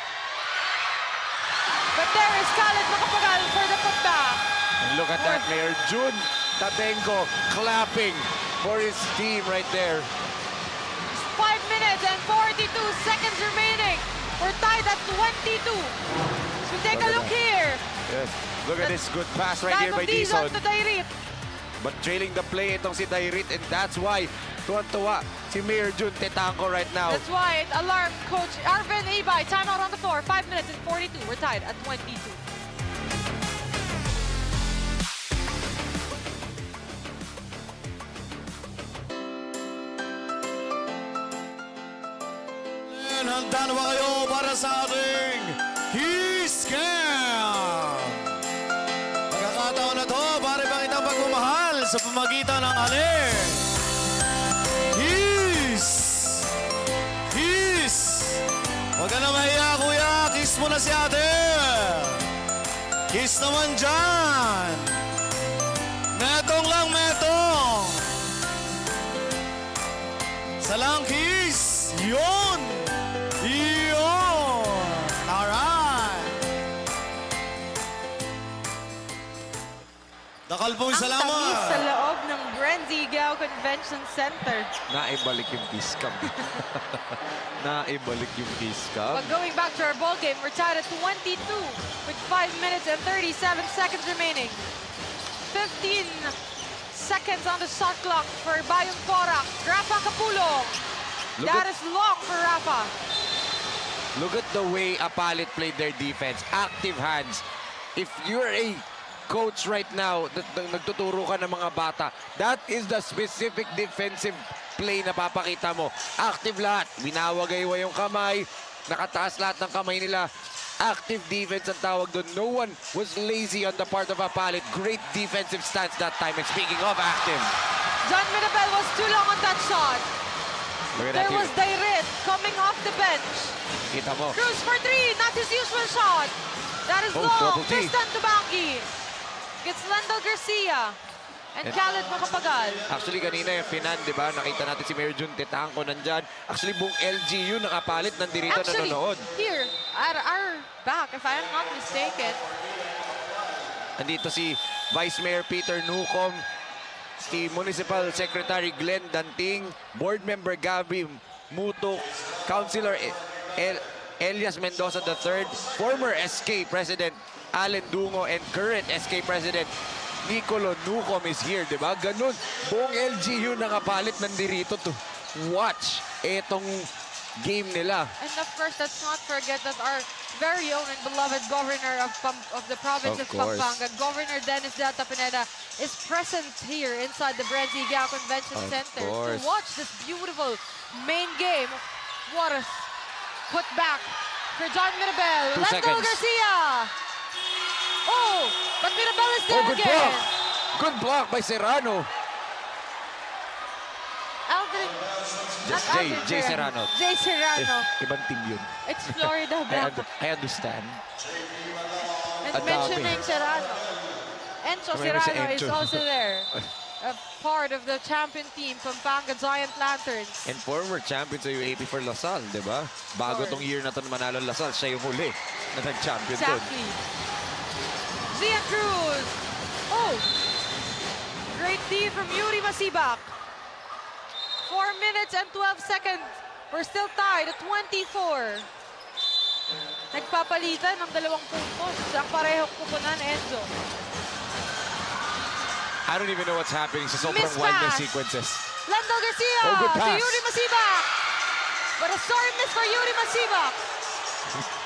Speaker 1: But there is Khaled Macapagal for the putback.
Speaker 2: And look at that, Mayor Jun Tatenko clapping for his team right there.
Speaker 1: 5 minutes and 42 seconds remaining. We're tied at 22. So take a look here.
Speaker 2: Yes. Look at this good pass right here
Speaker 1: Time
Speaker 2: by
Speaker 1: of Dizon
Speaker 2: Dizon.
Speaker 1: to Dairit.
Speaker 2: But trailing the play itong si Dairit, and that's why tuwan-tuwa si Mayor Jun Tatenko right now.
Speaker 1: That's why alarm coach Arvin Ibay. Timeout on the floor. 5 minutes and 42. We're tied at 22.
Speaker 3: And handa na ba kayo para sa ating Kiss Cam? Pagkakataon na to, para pakita ang pagmamahal sa pamagitan ng alin. Kiss! Kiss! Huwag ka na mahiya, kuya. Kiss mo na si ate. Kiss naman dyan. Metong lang, metong. Salang kiss. Yun. Yun. Alright. Nakalpong
Speaker 1: Ang tamis sa
Speaker 3: salamat.
Speaker 1: loob ng BREN GUIAO Convention Center.
Speaker 2: Naibalik yung kiss cam. Naibalik yung kiss cam.
Speaker 1: But going back to our ball game, we're tied at 22 with 5 minutes and 37 seconds remaining. 15 seconds on the shot clock for Bayung Porac. Rafa Capulong.
Speaker 2: Look
Speaker 1: That
Speaker 2: at-
Speaker 1: is long for Rafa.
Speaker 2: Look at the way APALIT played their defense. Active hands. If you're a coach right now, nagtuturo ka ng mga bata, that is the specific defensive play na papakita mo. Active lahat. Winawagaywa yung kamay. Nakataas lahat ng kamay nila. Active defense ang tawag doon. No one was lazy on the part of APALIT. Great defensive stance that time. And speaking of active,
Speaker 1: John Mirabel was too long on that shot.
Speaker 2: look at
Speaker 1: There
Speaker 2: that
Speaker 1: was
Speaker 2: here.
Speaker 1: Dairit coming off the bench.
Speaker 2: Kita mo.
Speaker 1: Cruz for three, not his usual shot. That is
Speaker 2: Oh,
Speaker 1: long.
Speaker 2: double T.
Speaker 1: Tristan Tubangi. Gets Lendl Garcia. And Khaled Macapagal.
Speaker 2: Actually, kanina yung Finan, di ba? Nakita natin si Mayor Jun Tatenko nandyan. Actually, buong LGU nakapalit nandirito
Speaker 1: Actually,
Speaker 2: nanonood.
Speaker 1: here, at our back, if I am not mistaken,
Speaker 2: Nandito si Vice Mayor Peter Nucom, si Municipal Secretary Glenn Danting, Board Member Gabby Mutok, Councilor Elias Mendoza III, former SK President Allen Dungo, and current SK President Nicolo Nucom is here, di ba? Ganun, buong LGU nakapalit nandirito to watch etong game nila.
Speaker 1: and of course, let's not forget that our very own and beloved governor of the province of
Speaker 2: Of course.
Speaker 1: Pampanga, Governor Dennis Data Pineda, is present here inside the BREN GUIAO Convention
Speaker 2: Of
Speaker 1: Center
Speaker 2: course.
Speaker 1: to watch this beautiful main game. What a putback for John Mirabel.
Speaker 2: 2
Speaker 1: Lendl
Speaker 2: seconds.
Speaker 1: Garcia. Oh, but Mirabel is
Speaker 2: Oh,
Speaker 1: there
Speaker 2: good
Speaker 1: again.
Speaker 2: block! Good block by Serrano.
Speaker 1: Aldrin. not
Speaker 2: Jay
Speaker 1: Aldrin
Speaker 2: Serrano.
Speaker 1: Jay Serrano.
Speaker 2: Ibang team yun.
Speaker 1: It's Florida Black.
Speaker 2: I understand.
Speaker 1: And
Speaker 2: Ang dami.
Speaker 1: mentioning Serrano. Enzo
Speaker 2: Mayroon si
Speaker 1: Serrano is
Speaker 2: Enzo.
Speaker 1: also there. A part of the champion team, Pampanga Giant Lanterns.
Speaker 2: And former champion sa UAP for Lasal, di ba? Bago
Speaker 1: Of course.
Speaker 2: tong year na to manalo Lasal, siya yung huli na nag-champion doon.
Speaker 1: Exactly. Zian Cruz. Oh! Great D from Yuri Masibak. 4 minutes and 12 seconds. We're still tied at 24. Nagpapalitan ng dalawang puntos ang parehong kupunan, Enzo.
Speaker 2: I don't even know what's happening sa sobrang
Speaker 1: Miss
Speaker 2: wild na
Speaker 1: pass.
Speaker 2: sequences.
Speaker 1: Lendl Garcia
Speaker 2: Oh, good
Speaker 1: to
Speaker 2: pass.
Speaker 1: Yuri Masibak. But a sorry miss for Yuri Masibak.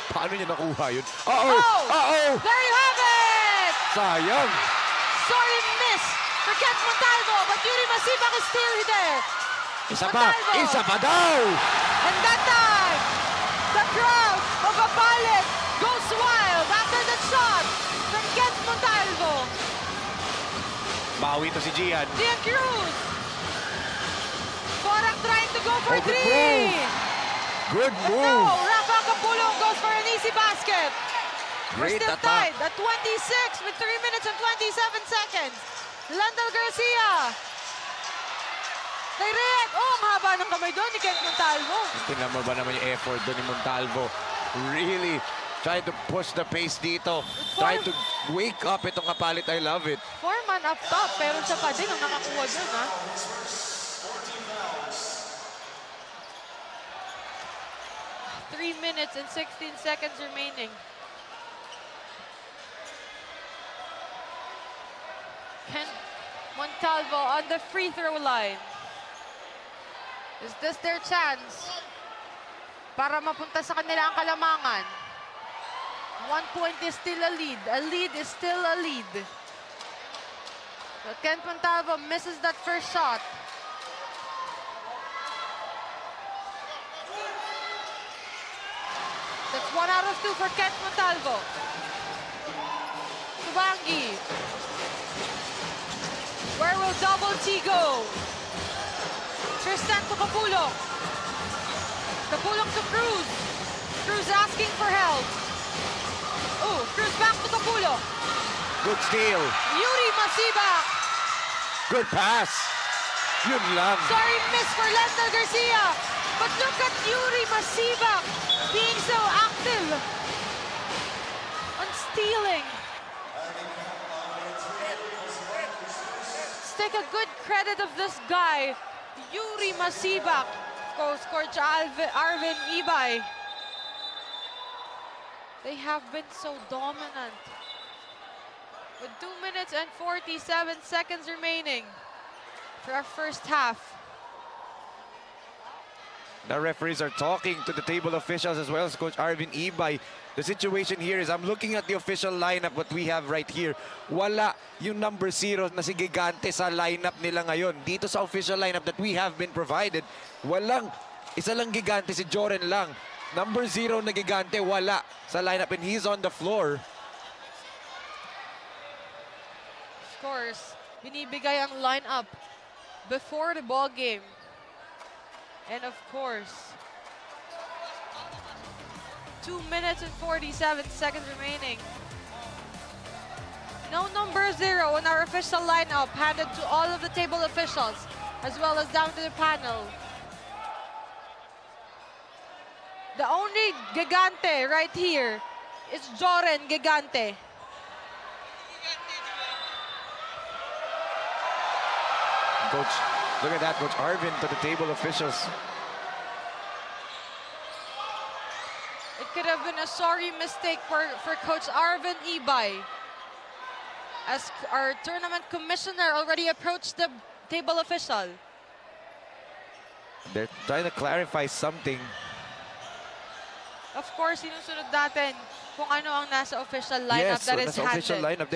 Speaker 2: Paano niya nakuha yun? Uh-oh!
Speaker 1: Oh!
Speaker 2: Uh-oh!
Speaker 1: There you have it!
Speaker 2: Sayang!
Speaker 1: Sorry miss for Kent Montalvo, but Yuri Masibak is still there.
Speaker 2: Isa pa!
Speaker 1: Montalvo.
Speaker 2: Isa pa daw!
Speaker 1: And that time, the crowd of APALIT goes wild after that shot from Kent Montalvo.
Speaker 2: Bawi to si Gian.
Speaker 1: Zian Cruz. Porac trying to go for
Speaker 2: Oh, good
Speaker 1: three.
Speaker 2: move. Good
Speaker 1: No,
Speaker 2: move!
Speaker 1: Rafa Capulong goes for an easy basket. We're
Speaker 2: Great
Speaker 1: still
Speaker 2: attack.
Speaker 1: tied at 26 with 3 minutes and 27 seconds. Lendl Garcia. Direct! Oh, ang haba ng kamay doon ni Kent Montalvo.
Speaker 2: Tingnan mo ba naman yung effort doon ni Montalvo? Really try to push the pace dito. Try to wake up itong APALIT I Love It.
Speaker 1: 4-man up top, pero siya pa din ang nakakuha doon, ha? Three minutes and 16 seconds remaining. Kent Montalvo on the free throw line. Is this their chance para mapunta sa kanila ang kalamangan? 1 point is still a lead. A lead is still a lead. But Kent Montalvo misses that first shot. That's 1 out of 2 for Kent Montalvo. Subangi. Where will double T go? Tristan to Kapulong. Kapulong to Cruz. Cruz asking for help. Oh, Cruz back to Kapulong.
Speaker 2: Good steal.
Speaker 1: Yuri Masibak.
Speaker 2: Good pass. Yun lang.
Speaker 1: Sorry, miss for Lendl Garcia. But look at Yuri Masibak being so active on stealing. Let's take a good credit of this guy, Yuri Masibak. Of course, Coach Arvin Ibay. They have been so dominant. With 2 minutes and 47 seconds remaining for our first half.
Speaker 2: The referees are talking to the table officials as well as Coach Arvin Ibay. The situation here is I'm looking at the official lineup what we have right here. Wala yung number 0 na si Gigante sa lineup nila ngayon. Dito sa official lineup that we have been provided, walang isa lang Gigante, si Joren lang. Number 0 na Gigante, wala sa lineup and he's on the floor.
Speaker 1: Of course, binibigay ang lineup before the ball game. And of course, 2 minutes and 47 seconds remaining. No number 0 in our official lineup, handed to all of the table officials, as well as down to the panel. The only Gigante right here is Joren Gigante.
Speaker 2: Coach, look at that, Coach Arvin to the table officials.
Speaker 1: It could have been a sorry mistake for Coach Arvin Ibay, as our tournament commissioner already approached the table official.
Speaker 2: They're trying to clarify something.
Speaker 1: Of course, sinusunod natin kung ano ang nasa official lineup that is
Speaker 2: nasa official
Speaker 1: handed.
Speaker 2: lineup.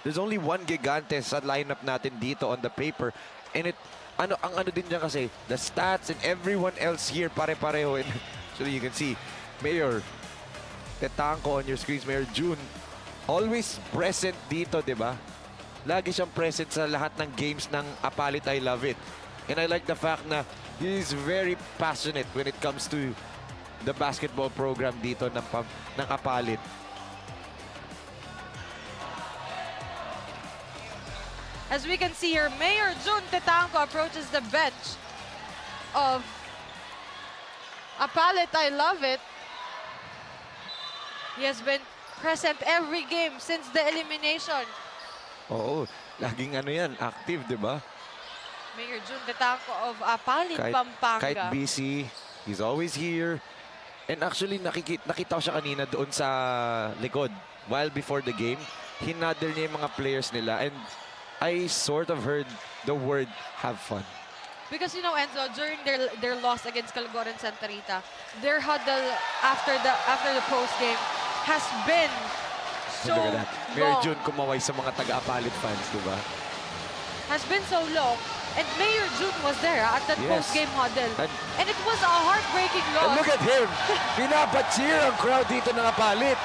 Speaker 2: There's only one Gigante sa lineup natin dito on the paper. And ang ano din niya kasi, the stats and everyone else here pare-pareho. And so you can see, Mayor Tetanco on your screens, Mayor June, always present dito, di ba? Lagi siyang present sa lahat ng games ng APALIT I Love It. And I like the fact na he is very passionate when it comes to the basketball program dito ng APALIT.
Speaker 1: As we can see here, Mayor June Tetanco approaches the bench of APALIT I Love It. He has been present every game since the elimination.
Speaker 2: Oo, laging ano yan, active, di ba?
Speaker 1: Mayor June Tetanco of APALIT Pampanga.
Speaker 2: Kahit busy, he's always here. And actually, nakita ko siya kanina doon sa likod. While before the game, hinadel niya yung mga players nila. And I sort of heard the word, have fun.
Speaker 1: Because, you know, Enzo, during their loss against Calgoran Santa Rita, their huddle after the post game has been so
Speaker 2: Look at that. Mayor
Speaker 1: long.
Speaker 2: June kumaway sa mga taga-APALIT fans, di ba?
Speaker 1: Has been so long. And Mayor June was there at that
Speaker 2: Yes.
Speaker 1: post-game huddle.
Speaker 2: And-
Speaker 1: And it was a heartbreaking
Speaker 2: And
Speaker 1: loss.
Speaker 2: look at him! Pinapacheer ang crowd dito ng APALIT.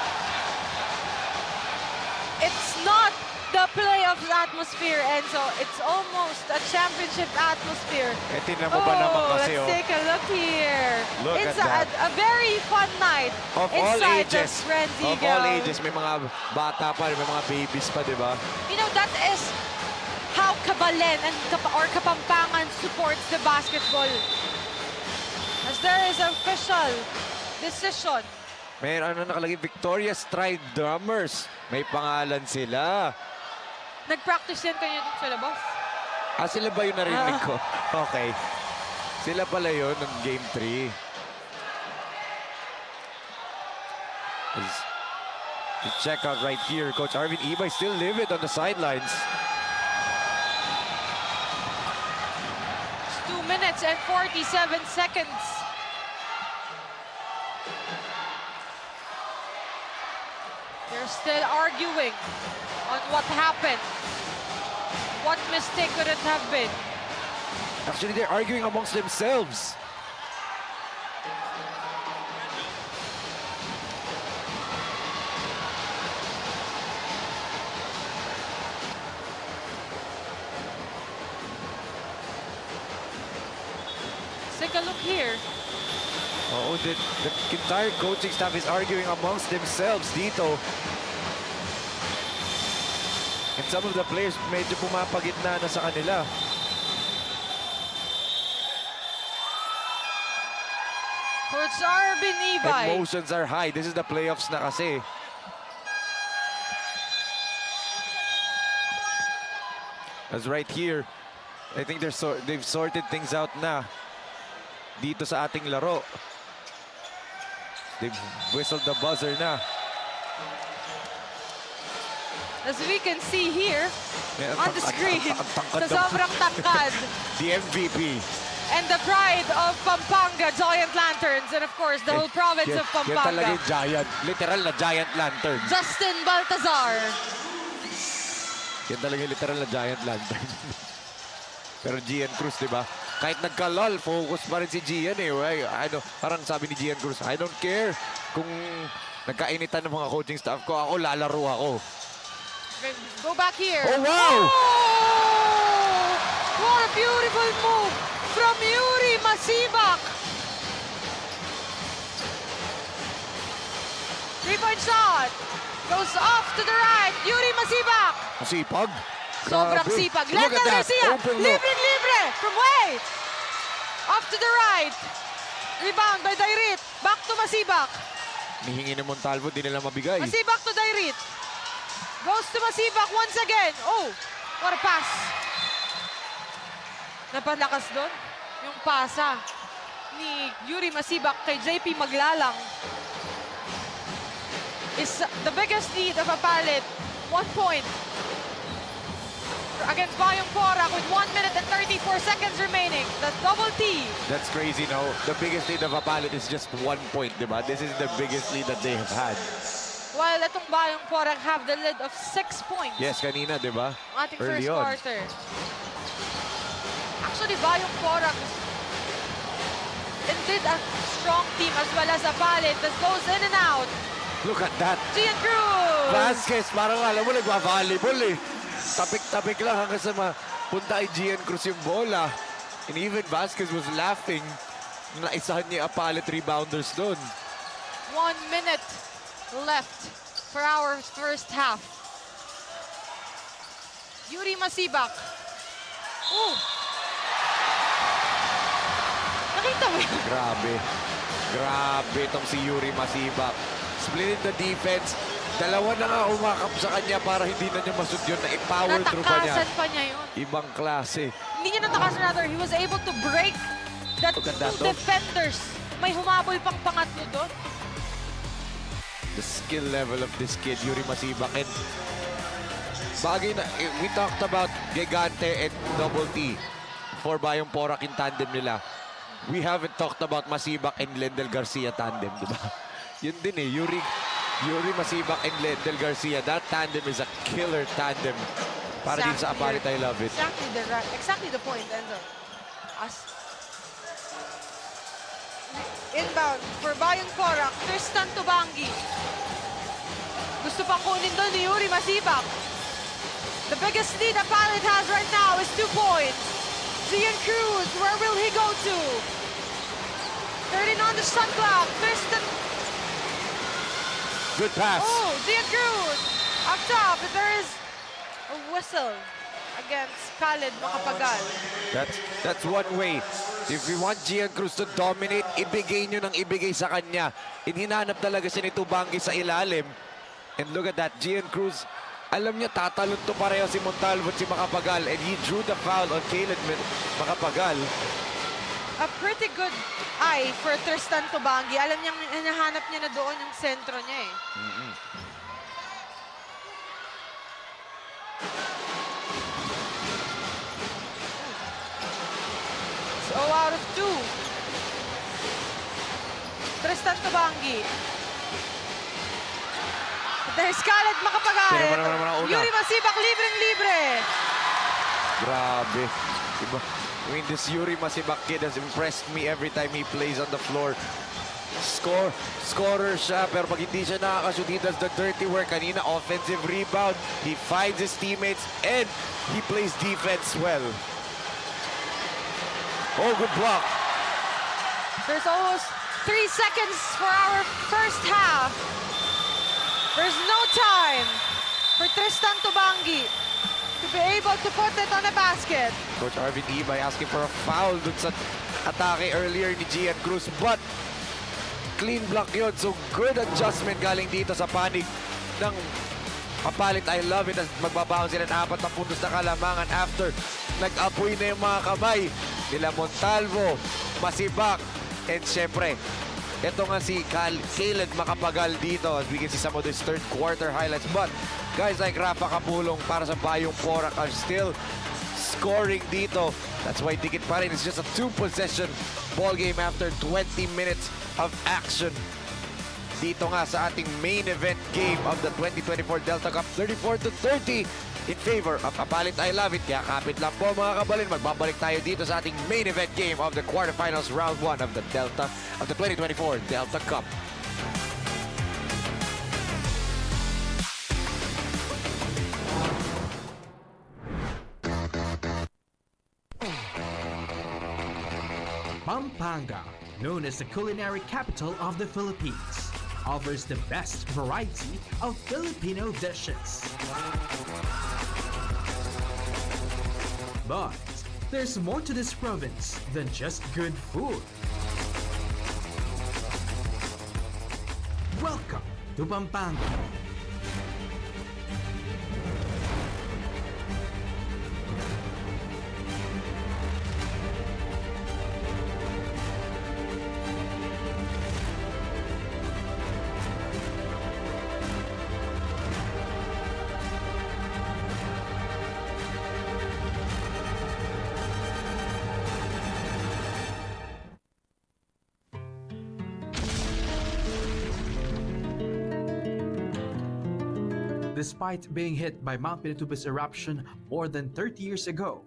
Speaker 1: It's not the playoffs atmosphere, Enzo. It's almost a championship atmosphere.
Speaker 2: Eh, tingnan mo ba naman kasi,
Speaker 1: let's take a look here.
Speaker 2: Look
Speaker 1: It's
Speaker 2: at that.
Speaker 1: a very fun night
Speaker 2: Of all
Speaker 1: inside the
Speaker 2: ages.
Speaker 1: BREN
Speaker 2: Of all
Speaker 1: Ziegel.
Speaker 2: ages. May mga bata pa, may mga babies pa, di ba?
Speaker 1: You know, that is how Cabalen and or Kapampangan supports the basketball. As there is official decision.
Speaker 2: May ano nakalagay, Victoria Stride Drummers. May pangalan sila.
Speaker 1: Nag-practice yan kanina dun sa labas.
Speaker 2: Sila ba yung narinig ko? Okay. Sila pala yun ng Game 3. You check out right here, Coach Arvin Ibay still livid on the sidelines.
Speaker 1: It's 2 minutes and 47 seconds. They're still arguing on what happened. What mistake could it have been?
Speaker 2: Actually, they're arguing amongst themselves.
Speaker 1: Take a look here.
Speaker 2: Oh, the entire coaching staff is arguing amongst themselves dito. And some of the players medyo pumapagitna na sa kanila.
Speaker 1: Coach Arvin Ibay.
Speaker 2: Emotions are high. This is the playoffs na kasi. As right here, I think they've sorted things out na dito sa ating laro. They've whistled the buzzer na.
Speaker 1: As we can see here on the screen,
Speaker 2: tangkad
Speaker 1: sa sobrang tangkad.
Speaker 2: The MVP.
Speaker 1: And the pride of Pampanga, Giant Lanterns, and of course, the whole province of
Speaker 2: Yan talaga
Speaker 1: Pampanga.
Speaker 2: yung giant. Literal na giant lantern.
Speaker 1: Justin Baltazar.
Speaker 2: Yan talaga yung literal na giant lantern. Pero Gian Cruz, di ba? Kahit nagkalol, focus pa rin si Gian eh. Parang sabi ni Gian Cruz, I don't care kung nagkainitan ng mga coaching staff ko. Ako, lalaro ako.
Speaker 1: Go back here.
Speaker 2: Oh, wow!
Speaker 1: Oh! What a beautiful move from Yuri Masibak. 3-point shot. Goes off to the right. Yuri Masibak.
Speaker 2: Masipag.
Speaker 1: Sobrang
Speaker 2: Grabe.
Speaker 1: sipag.
Speaker 2: Look at
Speaker 1: Lendl
Speaker 2: that.
Speaker 1: Garcia.
Speaker 2: Open look.
Speaker 1: Libre from way. Off to the right. Rebound by Dairit. Back to Masibak.
Speaker 2: Nihingi ng Montalvo, di nila mabigay.
Speaker 1: Masibak to Dairit. Goes to Masibak once again. Oh, what a pass. Napalakas doon yung pasa ni Yuri Masibak kay JP Maglalang. Is the biggest lead of APALIT. 1 point. Against Bayung Porac with 1 minute and 34 seconds remaining. The double T.
Speaker 2: That's crazy now. The biggest lead of APALIT is just 1 point, di ba? This is the biggest lead that they have had.
Speaker 1: While itong Bayung Porac have the lead of 6 points.
Speaker 2: Yes, kanina, di ba?
Speaker 1: Ating
Speaker 2: Early
Speaker 1: first
Speaker 2: on.
Speaker 1: quarter. Actually, Bayung Porac is indeed a strong team as well as APALIT that goes in and out.
Speaker 2: Look at that.
Speaker 1: Gian Cruz.
Speaker 2: Vasquez, parang alam mo, nagwa-volleyball eh. Tapik-tapik lang hanggang sa mapunta kay Gian Cruz yung bola. And even Vasquez was laughing na isahan niya APALIT rebounders doon.
Speaker 1: 1 minute left for our first half. Yuri Masibak. Ooh. Nakita mo yun?
Speaker 2: Grabe. Grabe itong si Yuri Masibak. Split the defense. Dalawa na nga umakap sa kanya para hindi na niya masud yun. Na-power through pa niya.
Speaker 1: Natakasan pa niya yun.
Speaker 2: Ibang klase.
Speaker 1: Hindi niya natakasan rather. He was able to break the
Speaker 2: Look at that,
Speaker 1: two
Speaker 2: oh.
Speaker 1: defenders. May humabol pang pangatlo doon.
Speaker 2: The skill level of this kid, Yuri Masibak. And bagay na, we talked about Gigante and Double T for Bayung Porac in tandem nila. We haven't talked about Masibak and Lendl Garcia tandem, di ba? Yun din eh, Yuri Masibak and Lendl Garcia. That tandem is a killer tandem. Para din sa APALIT, I love it.
Speaker 1: Exactly the point, Enzo. Inbound for Bayung Porac, Tristan Tubangi. Gusto pang kunin doon ni Yuri Masibak. The biggest lead APALIT has right now is 2 points. Gian Cruz, where will he go to? 13 on the shot clock. Tristan.
Speaker 2: Good pass.
Speaker 1: Oh, Gian Cruz. Up top, there is a whistle. against Khaled Macapagal.
Speaker 2: That's one way. If you want Gian Cruz to dominate, ibigay nyo ng ibigay sa kanya. Hinanap talaga siya ni Tubangi sa ilalim. And look at that, Gian Cruz, alam niya tatalon to pareho si Montalvo at si Macapagal, and he drew the foul on Caleb Macapagal.
Speaker 1: A pretty good eye for Tristan Tubangi. Alam niyang hinahanap niya na doon yung sentro niya eh. So out of 2. Tristan Tubangi. There's Khaled Macapagal.
Speaker 2: Pero naman una.
Speaker 1: Yuri Masibak, libreng-libre.
Speaker 2: Grabe. Diba? I mean, this Yuri Masibak kid has impressed me every time he plays on the floor. Scorer siya, pero pag hindi siya nakakashoot, he does the dirty work. Kanina, offensive rebound. He finds his teammates, and he plays defense well. Oh, good block.
Speaker 1: There's almost 3 seconds for our first half. There's no time for Tristan Tubangi to be able to put it on a basket.
Speaker 2: Coach Arvin Ibay asking for a foul dun sa atake earlier ni Gian Cruz, but clean block yun. So good adjustment galing dito sa panig ng APALIT I Love It as magbabaon sila ng 4 na puntos na kalamangan after nag-apoy na yung mga kamay nila Montalvo, Masibak, and syempre ito nga si Caleb Macapagal dito as we can see some of these third quarter highlights. But guys like Rafa Kapulong para sa Bayung Porac are still scoring dito. That's why dikit pa rin. It's just a 2-possession ball game after 20 minutes of action. Dito nga sa ating main event game of the 2024 Delta Cup, 34-30 in favor of APALIT I Love It. Kaya kapit lang po mga kabalin, magbabalik tayo dito sa ating main event game of the quarterfinals round 1 of the 2024 Delta Cup.
Speaker 6: Pampanga, known as the culinary capital of the Philippines, offers the best variety of Filipino dishes. But there's more to this province than just good food. Welcome to Pampanga. Despite being hit by Mount Pinatubo's eruption more than 30 years ago,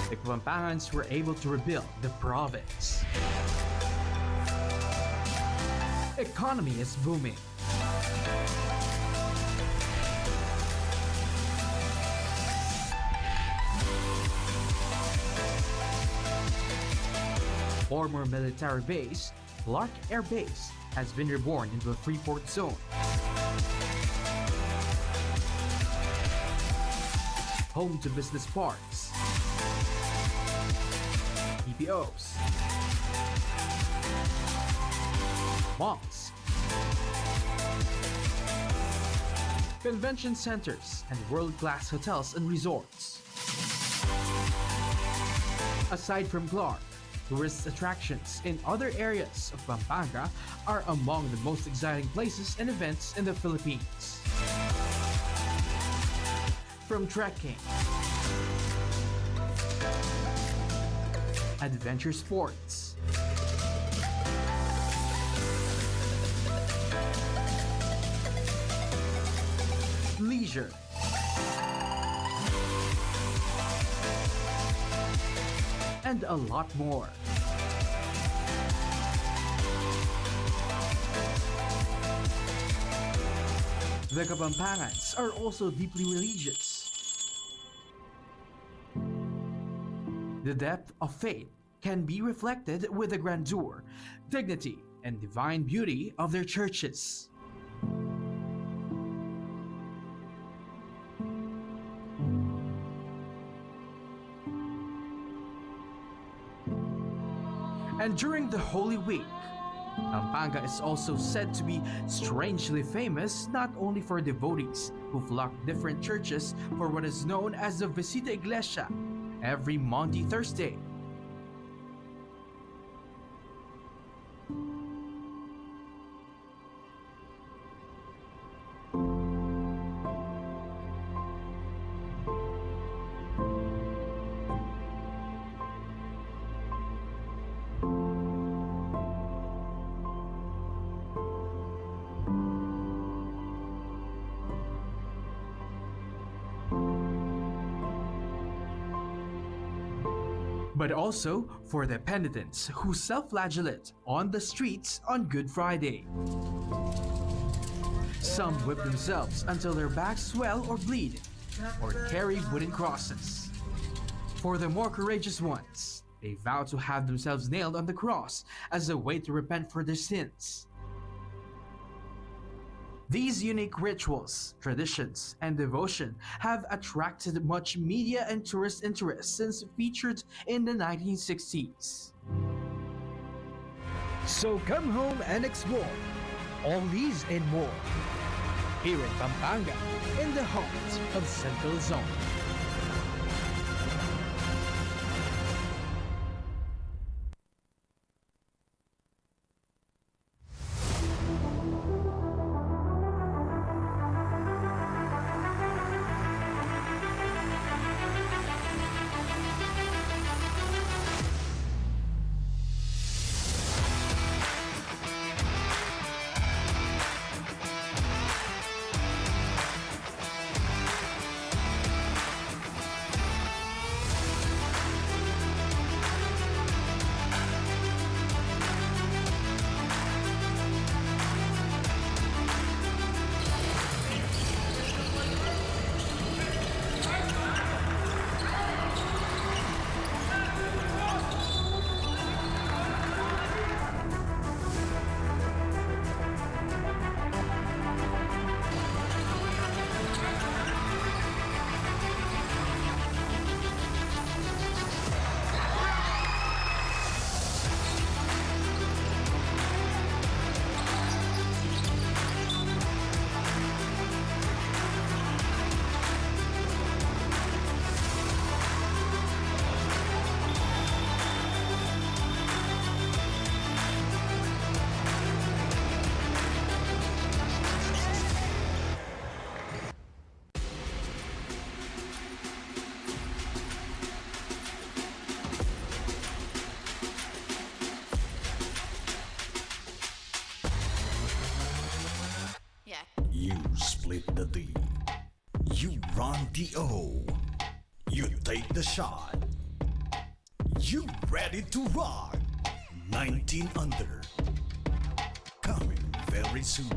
Speaker 6: the Pampangans were able to rebuild the province. Economy is booming. Former military base, Clark Air Base, has been reborn into a Freeport zone. Home to business parks, PPOs, malls, convention centers, and world-class hotels and resorts. Aside from Clark, tourist attractions in other areas of Pampanga are among the most exciting places and events in the Philippines. From trekking, adventure sports, leisure, and a lot more. The Kapampangans are also deeply religious. The depth of faith can be reflected with the grandeur, dignity, and divine beauty of their churches. And during the Holy Week, Pampanga is also said to be strangely famous not only for devotees who flock different churches for what is known as the Visita Iglesia every Maundy Thursday. But also for the penitents who self-flagellate on the streets on Good Friday. Some whip themselves until their backs swell or bleed, or carry wooden crosses. For the more courageous ones, they vow to have themselves nailed on the cross as a way to repent for their sins. These unique rituals, traditions, and devotion have attracted much media and tourist interest since featured in the 1960s.
Speaker 7: So come home and explore all these and more here in Pampanga, in the heart of Central Zone.
Speaker 4: You split the D. You run the O. You take the shot. You ready to rock. 19 under. Coming very soon.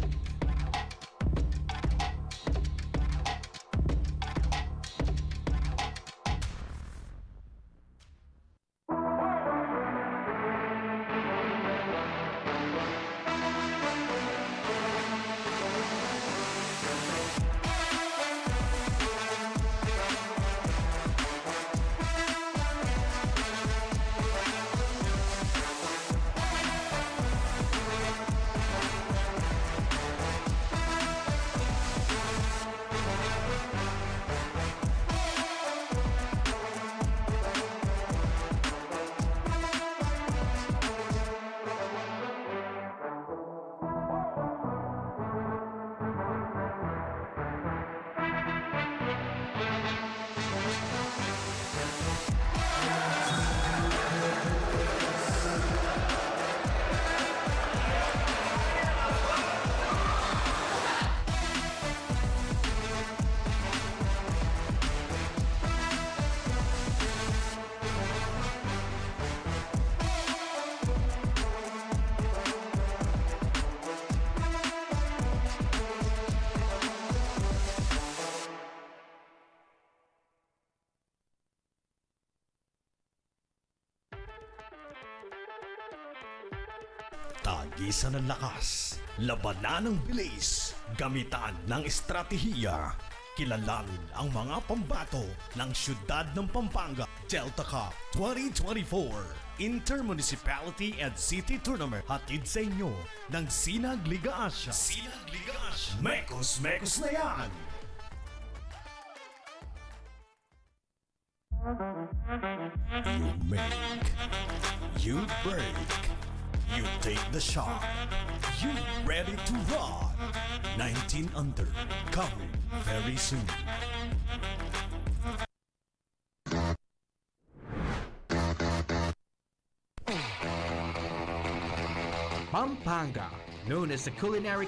Speaker 4: Tagisan ng lakas, labanan ng bilis, gamitan ng estratehiya. Kilalanin ang mga pambato ng siyudad ng Pampanga Delta Cup 2024. Intermunicipality and City Tournament. Hatid sa inyo ng Sinag Liga Asya. Sinag Liga Asya. Mekos na yan! You make, you break, you take the shot, you ready to run. 19 under, coming very soon.
Speaker 6: Pampanga, known as the culinary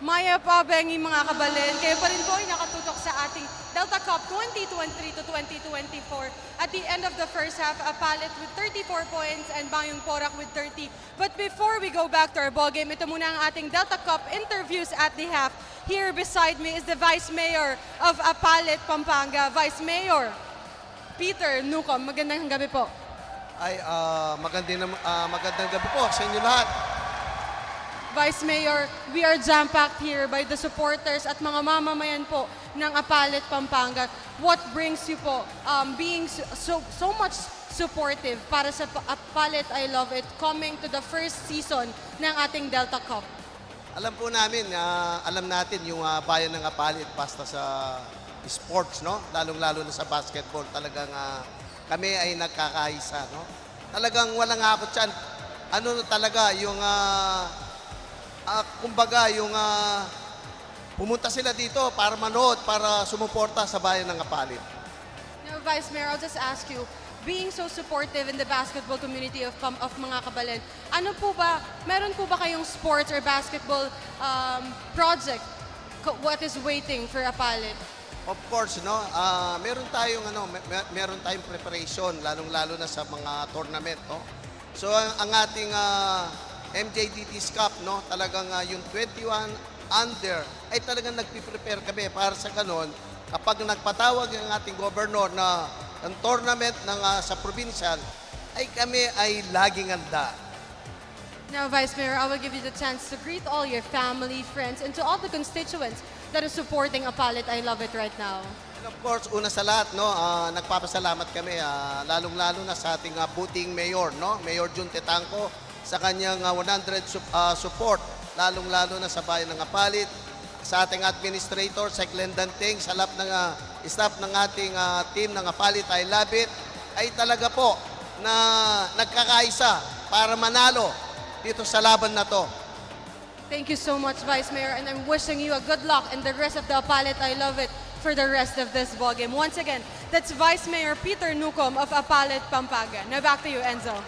Speaker 1: Maya pa, Bengi, mga kabalin. Kayo pa rin po ay nakatutok sa ating Delta Cup 2023 to 2024. At the end of the first half, APALIT with 34 points and BAYUNG PORAC with 30. But before we go back to our ballgame, ito muna ang ating Delta Cup interviews at the half. Here beside me is the Vice Mayor of APALIT Pampanga, Vice Mayor Peter Nucom. Magandang gabi po.
Speaker 8: Ay, magandang gabi po sa inyo lahat.
Speaker 1: Vice Mayor, we are jam-packed here by the supporters at mga mamamayan po ng APALIT Pampanga. What brings you po being so much supportive para sa APALIT I Love It coming to the first season ng ating Delta Cup?
Speaker 8: Alam po namin, alam natin yung bayan ng APALIT basta sa sports, no? Lalong-lalo na sa basketball. Talagang kami ay nagkakaisa, no? Talagang walang hakot dyan. Ano talaga yung kumbaga, yung pumunta sila dito para manood, para sumuporta sa bayan ng APALIT.
Speaker 1: Now, Vice Mayor, I'll just ask you, being so supportive in the basketball community of mga kabalin, ano po ba, meron po ba kayong sports or basketball project? What is waiting for APALIT?
Speaker 8: Of course, no? Meron tayong preparation, lalong-lalo na sa mga tournament, no? So, ang ating MJDT's Cup, no? Talagang yung 21 under ay talagang nagpiprepare kami para sa ganon. Kapag nagpatawag ang ating governor na ang tournament ng sa Provincial, ay kami ay laging handa.
Speaker 1: Now, Vice Mayor, I will give you the chance to greet all your family, friends, and to all the constituents that are supporting APALIT I Love It right now.
Speaker 8: And of course, una sa lahat, no, nagpapasalamat kami, lalong-lalo na sa ating buting mayor, no? Mayor Jun Tetangco, sa kanyang 100 support, lalong-lalo na sa bayan ng APALIT, sa ating administrator, sa Glendanting, sa lahat ng staff ng ating team ng APALIT I Love It, ay talaga po na nagkakaisa para manalo dito sa laban na to.
Speaker 1: Thank you so much, Vice Mayor, and I'm wishing you a good luck and the rest of the APALIT I Love It for the rest of this ballgame. Once again, that's Vice Mayor Peter Nucom of APALIT Pampanga. Now back to you, Enzo.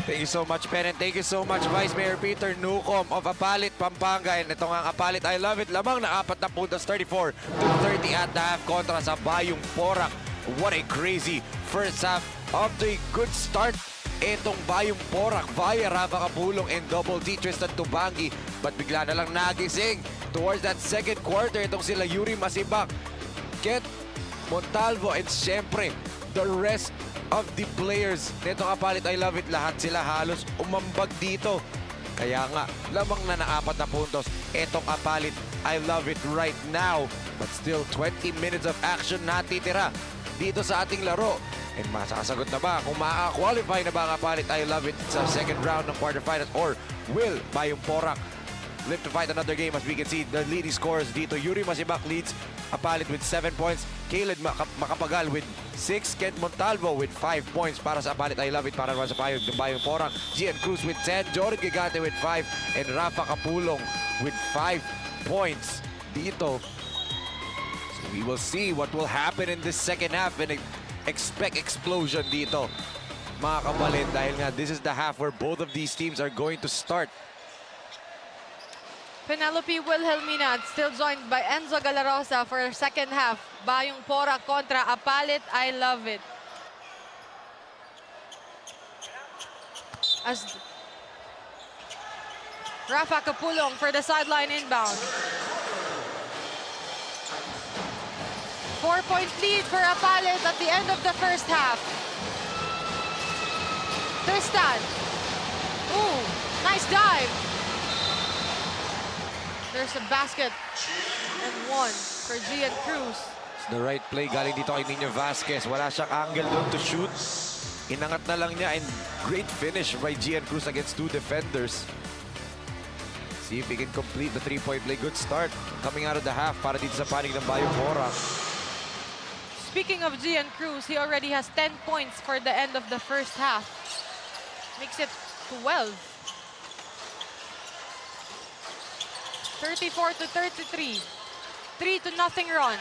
Speaker 2: Thank you so much, Ben, and thank you so much, Vice Mayor Peter Nucom of APALIT Pampanga. And ito nga ang APALIT I Love It, lamang na 4 na puntos, 34 to 30 at the half kontra sa BAYUNG PORAC. What a crazy first half of the good start. Itong BAYUNG PORAC via Rafa Capulong and Double D Tristan Tubangi. But bigla na lang nagising towards that second quarter. Itong sila Yuri Masibak, Ket Montalvo, and siyempre the rest of the players nitong APALIT I Love It, lahat sila halos umambag dito. Kaya nga, lamang na 4 na puntos itong APALIT I Love It right now. But still, 20 minutes of action natitira dito sa ating laro. And masasagot na ba kung makaka-qualify na ba ang APALIT I Love It sa second round ng quarterfinals, or will BAYUNG PORAC live to fight another game. As we can see, the leading scorers dito. Yuri Masibak leads APALIT with 7 points. Caled Makapagal with 6. Kent Montalvo with 5 points para sa APALIT I Love It. Para naman sa Bayung Porac. Gian Cruz with 10. Jordan Gigante with 5. And Rafa Kapulong with 5 points dito. So we will see what will happen in this second half and expect explosion dito, mga kabalin, dahil nga this is the half where both of these teams are going to start.
Speaker 1: Penelope Wilhelmina still joined by Enzo Galarosa for second half. Bayung Porac kontra APALIT I Love It. As Rafa Kapulong for the sideline inbound. 4-point lead for APALIT at the end of the first half. Tristan. Ooh, nice dive. There's a basket and 1 for Gian Cruz.
Speaker 2: It's the right play galing dito kay Nino Vasquez. Wala siyang angle doon to shoot. Inangat na lang niya and great finish by Gian Cruz against 2 defenders. See if he can complete the 3-point play. Good start coming out of the half para dito sa panig ng Bayung Porac.
Speaker 1: Speaking of Gian Cruz, he already has 10 points for the end of the first half. Makes it 12. 34-33. 3-0 run.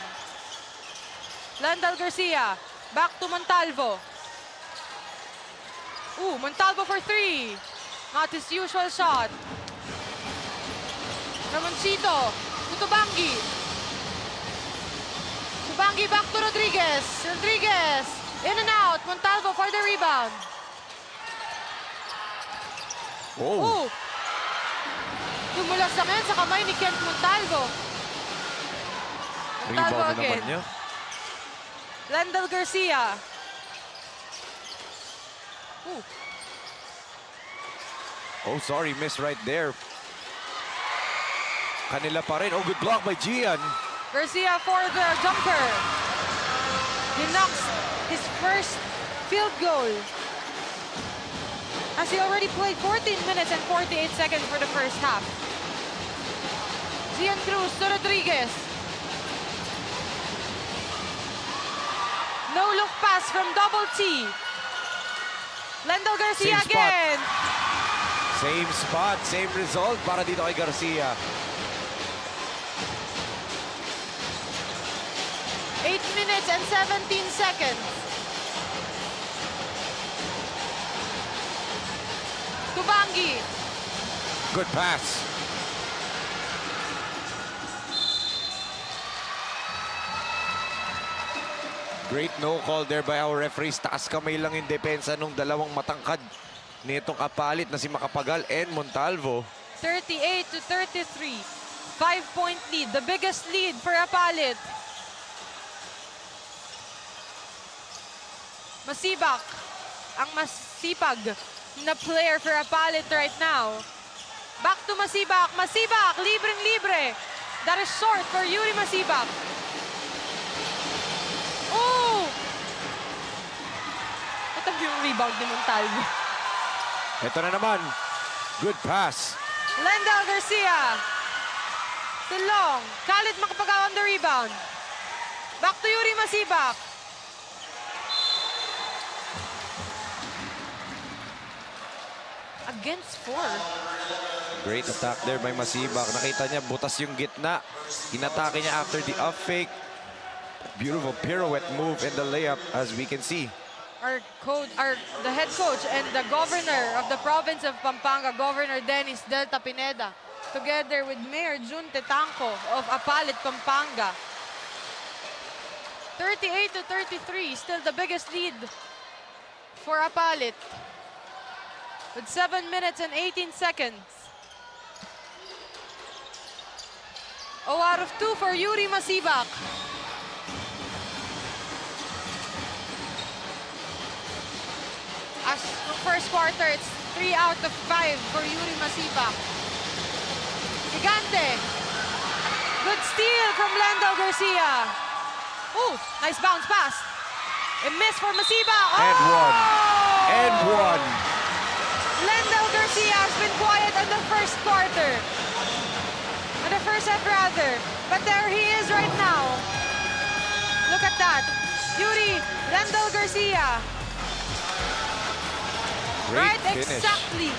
Speaker 1: Landal Garcia. Back to Montalvo. Ooh, Montalvo for 3. Not his usual shot. Ramoncito. Tutubangi. Tubangi back to Rodriguez. Rodriguez. In and out. Montalvo for the rebound.
Speaker 2: Oh.
Speaker 1: Ooh. Tumulas na ngayon sa kamay ni Kent Montalvo.
Speaker 2: Rebound na
Speaker 1: again.
Speaker 2: naman niya.
Speaker 1: Landal Garcia. Ooh.
Speaker 2: Oh, sorry, miss right there. Kanila pa rin. Oh, good block by Gian.
Speaker 1: Garcia for the jumper. He knocks his first field goal. As he already played 14 minutes and 48 seconds for the first half. Gian Cruz to Rodriguez. No look pass from double T. Landal Garcia
Speaker 2: Same spot.
Speaker 1: again.
Speaker 2: Same spot, same result para dito kay Garcia.
Speaker 1: 8 minutes and 17 seconds. Tubangi.
Speaker 2: Good pass. Great no call there by our referees. Taas kamay lang yung depensa nung dalawang matangkad nitong APALIT na si Makapagal and Montalvo.
Speaker 1: 38-33. 5-point lead. The biggest lead for APALIT. Masibak. Ang masipag na player for APALIT right now. Back to Masibak. Masibak, libreng-libre. That is short for Yuri Masibak. Oh! Ito yung rebound ni Montalvo.
Speaker 2: Ito na naman. Good pass.
Speaker 1: Landal Garcia. Still long. Khalid Makapagal on the rebound. Back to Yuri Masibak. Against 4.
Speaker 2: Great attack there by Masibak. Nakita niya, butas yung gitna. Inatake niya after the up fake. Beautiful pirouette move in the layup, as we can see.
Speaker 1: The head coach and the governor of the province of Pampanga, Governor Dennis Delta Pineda, together with Mayor Jun Tetanco of APALIT Pampanga. 38-33, still the biggest lead for APALIT. With 7 minutes and 18 seconds. 0 out of 2 for Yuri Masibak. As first quarter, it's 3 out of 5 for Yuri Masibak. Gigante. Good steal from Landal Garcia. Ooh, nice bounce pass. A miss for Masibak.
Speaker 2: And one. And one.
Speaker 1: Landal Garcia has been quiet in the first quarter. first set rather. But there he is right now. Look at that. Yuri Rendell Garcia.
Speaker 2: Great
Speaker 1: Right,
Speaker 2: finish.
Speaker 1: exactly.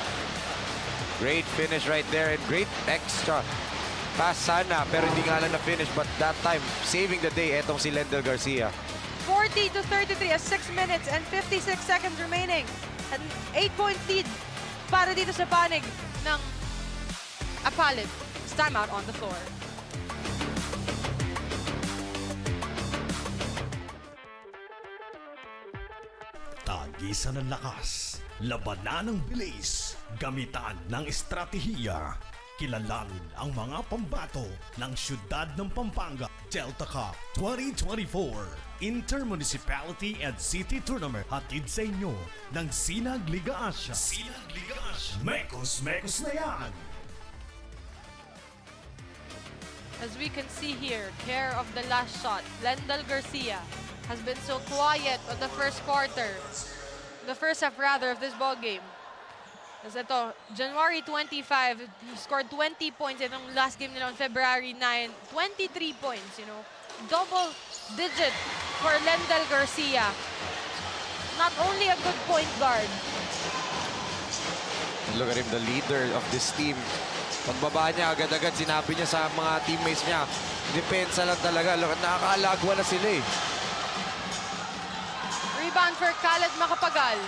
Speaker 2: Great finish right there and great extra pass sana pero hindi nga lang na-finish but that time saving the day etong si Lendel Garcia.
Speaker 1: 40-33 as 6 minutes and 56 seconds remaining. An 8-point lead para dito sa panig ng APALIT. It's time out on the floor.
Speaker 4: Tagisan ng lakas, labanan ng bilis, gamitan ng estratehiya. Kilalanin ang mga pambato ng siyudad ng Pampanga Delta Cup 2024 Intermunicipality and City Tournament. Hatid sa inyo ng Sinag Liga Asya. Sinag Liga Asya. Mekos na yan!
Speaker 1: As we can see here, care of the last shot, Lendel Garcia has been so quiet on the first quarter. The first half rather of this ball game. As ito, January 25, he scored 20 points itong last game nila on February 9. 23 points, you know. Double digit for Lendel Garcia. Not only a good point guard.
Speaker 2: Look at him, the leader of this team. Pagbaba niya, agad-agad sinabi niya sa mga teammates niya, depensa lang talaga. Look, nakakaalagwa na sila eh.
Speaker 1: Rebound for Khaled Macapagal.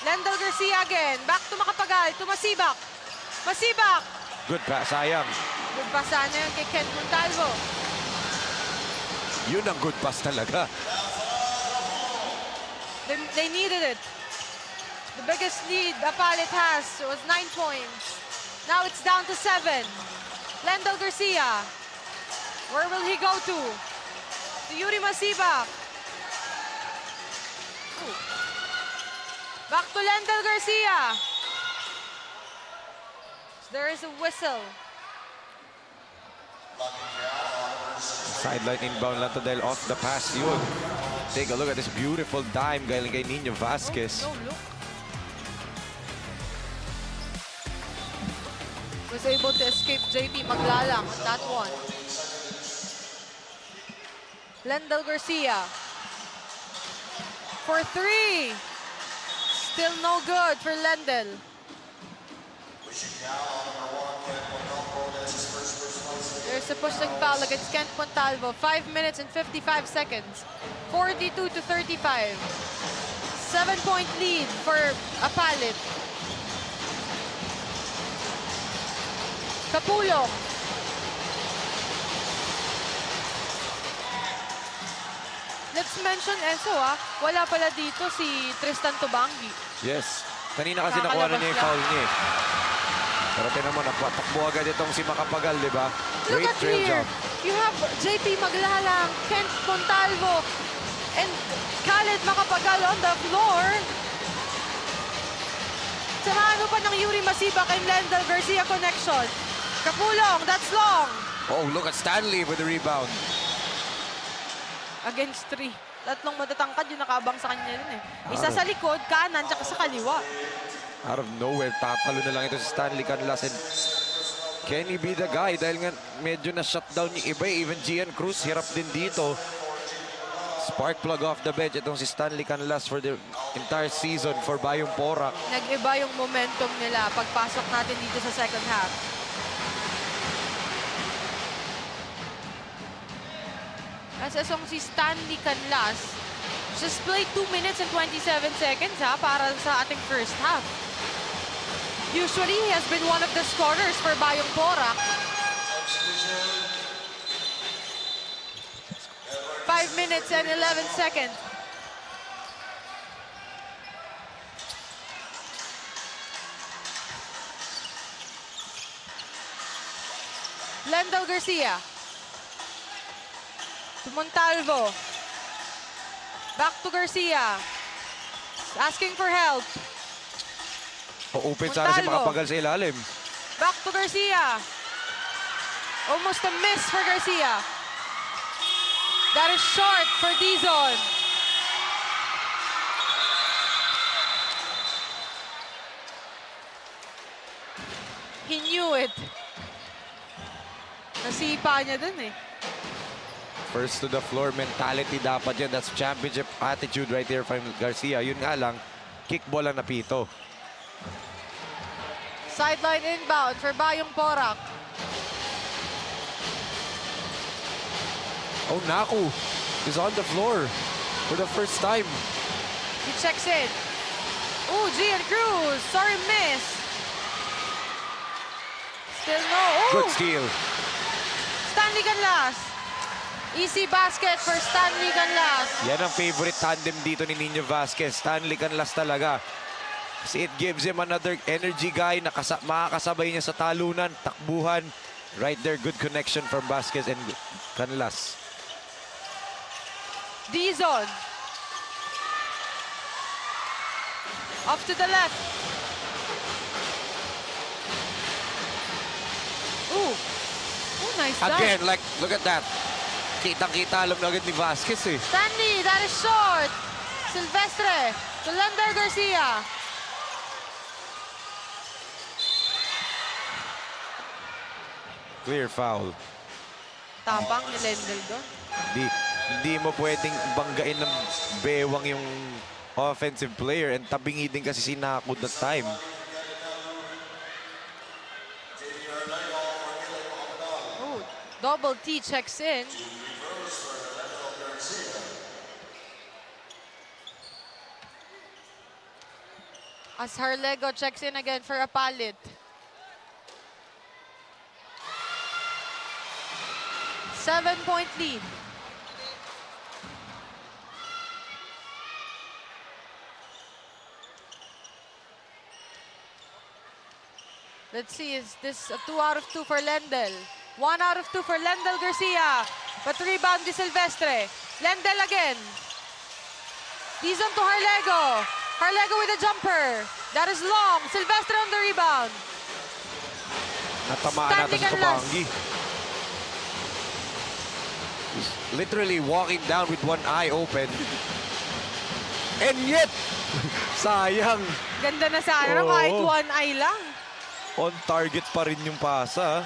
Speaker 1: Lendel Garcia again. Back to Macapagal. To Masibak. Masibak.
Speaker 2: Good pass, sayang.
Speaker 1: Good pass sana yun kay Kent Montalvo.
Speaker 2: Yun ang good pass talaga.
Speaker 1: They needed it. The biggest lead APALIT has was 9 points. Now it's down to 7. Lendel Garcia. Where will he go to? To Yuri Masibak. Ooh. Back to Lendel Garcia. There is a whistle.
Speaker 2: Sideline inbound lang to dahil off the pass yun. Take a look at this beautiful dime galing kay Nino Vasquez.
Speaker 1: No, look. Was able to escape JP Maglalang on that one. Lendel Garcia. For 3. Still no good for Lendel. There's a pushing foul against Kent Montalvo. 5 minutes and 55 seconds. 42-35. 7-point lead for APALIT. Kapulong. Let's mention Enzo, wala pala dito si Tristan Tubangi.
Speaker 2: Yes. Kanina kasi nakuha na niya yung foul niya eh. Pero tinan mo, napatakbo agad itong si Macapagal, di ba?
Speaker 1: Look
Speaker 2: Great
Speaker 1: at
Speaker 2: trail
Speaker 1: here.
Speaker 2: jump.
Speaker 1: You have JP Maglalang, Kent Montalvo, and Khaled Macapagal on the floor. Samahan mo pa ng Yuri Masibak and Lendel Garcia connection. Kapulong, that's long.
Speaker 2: Oh, look at Stanley with the rebound.
Speaker 1: Against 3. Tatlong matatangkad yung nakabang sa kanya yun eh. Isa sa likod, kanan, tsaka sa kaliwa.
Speaker 2: Out of nowhere, tatalo na lang ito si Stanley Canlas. And can he be the guy? Dahil nga medyo na-shutdown yung iba. Even Gian Cruz, hirap din dito. Spark plug off the bench. Itong si Stanley Canlas for the entire season for Bayung Porac.
Speaker 1: Nag-iba yung momentum nila pagpasok natin dito sa second half. As asong si Stanley Canlas, just played 2 minutes and 27 seconds para sa ating first half. Usually, he has been one of the scorers for Bayung Porac. 5 minutes and 11 seconds. Lendel Garcia. To Montalvo. Back to Garcia. Asking for help.
Speaker 2: O-open sana si
Speaker 1: Montalvo.
Speaker 2: Macapagal sa ilalim.
Speaker 1: Back to Garcia. Almost a miss for Garcia. That is short for Dizon. He knew it. Nasipa niya dun eh.
Speaker 2: First to the floor mentality dapat yan. That's championship attitude right there from Garcia. Yun nga lang, kickball ang napito.
Speaker 1: Sideline inbound for Bayung Porac.
Speaker 2: Oh, Naku is on the floor for the first time.
Speaker 1: He checks in. Ooh, Gian Cruz. Sorry, miss. Still no. Ooh,
Speaker 2: Good steal.
Speaker 1: Stanley Canlas. Easy basket for Stanley Canlas.
Speaker 2: Yan ang favorite tandem dito ni Nino Vasquez. Stanley Canlas talaga. Kasi it gives him another energy guy na makakasabay niya sa talunan, takbuhan. Right there, good connection from Vasquez and Canlas.
Speaker 1: D-zone. Off to the left. Ooh. Ooh, nice dunk.
Speaker 2: Again, like, look at that. Kitang-kita, alam na agad ni Vasquez eh.
Speaker 1: Stanley, that is short. Silvestre to Lender Garcia.
Speaker 2: Clear foul.
Speaker 1: Tapang ni Lendel doon.
Speaker 2: Hindi mo pwedeng banggain ng bewang yung offensive player and tabingi din kasi si Naku that time.
Speaker 1: Ooh, double T checks in. As Harlego checks in again for APALIT. Seven-point lead. Let's see, is this a 2 out of 2 for Lendel? 1 out of 2 for Lendel Garcia. But rebound ni Silvestre. Lendel again. Dizon to Harlego. Harlego with a jumper. That is long. Silvestre on the rebound.
Speaker 2: Natamaan
Speaker 1: Stanley
Speaker 2: natin si
Speaker 1: Canlas.
Speaker 2: Tubangi. He's literally walking down with one eye open. And yet, sayang.
Speaker 1: Ganda na sana,
Speaker 2: Oo.
Speaker 1: kahit one eye lang.
Speaker 2: On target pa rin yung pasa.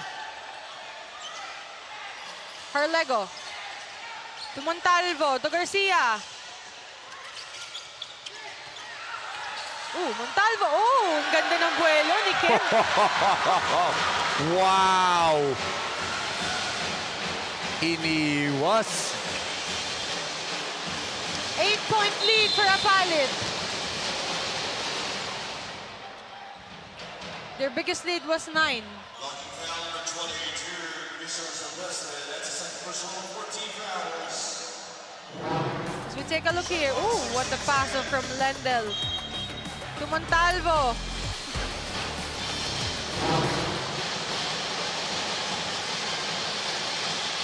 Speaker 1: Harlego. To Montalvo. To Garcia. Montalvo. Ang ganda ng buwelo ni Ken.
Speaker 2: Wow! Iniwas.
Speaker 1: 8-point lead for APALIT. Their biggest lead was 9. As we take a look here. Ooh, what a pass from Lendel to Montalvo.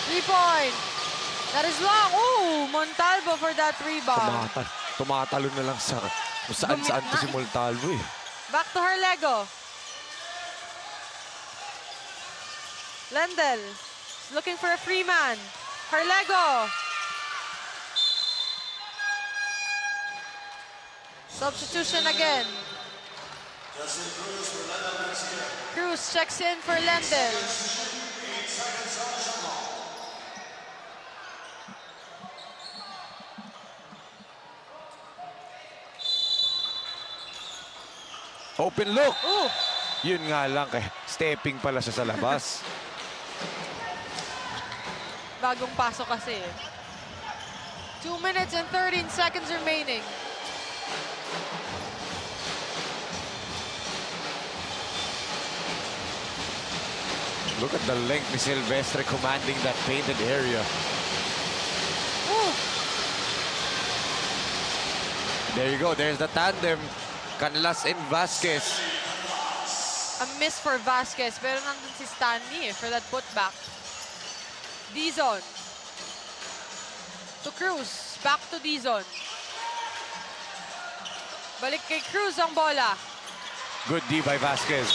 Speaker 1: Three-point. That is long. Ooh, Montalvo for that rebound.
Speaker 2: Tumatalo na lang sa kung saan-saan to si Montalvo eh.
Speaker 1: Back to Harlego. Lendel is looking for a free man. Harlego. Substitution again. Cruz checks in for Lendel.
Speaker 2: Open look.
Speaker 1: Ooh,
Speaker 2: Yun nga lang kay stepping pala siya sa labas.
Speaker 1: bagong pasok kasi. 2 minutes and 13 seconds remaining.
Speaker 2: Look at the length ni Silvestre commanding that painted area.
Speaker 1: Ooh,
Speaker 2: There you go. There's the tandem. Canlas and Vasquez.
Speaker 1: a miss for Vasquez, pero nandun si Stanley for that putback. D-zone. To Cruz. Back to D-zone. Balik kay Cruz ang bola.
Speaker 2: Good D by Vasquez.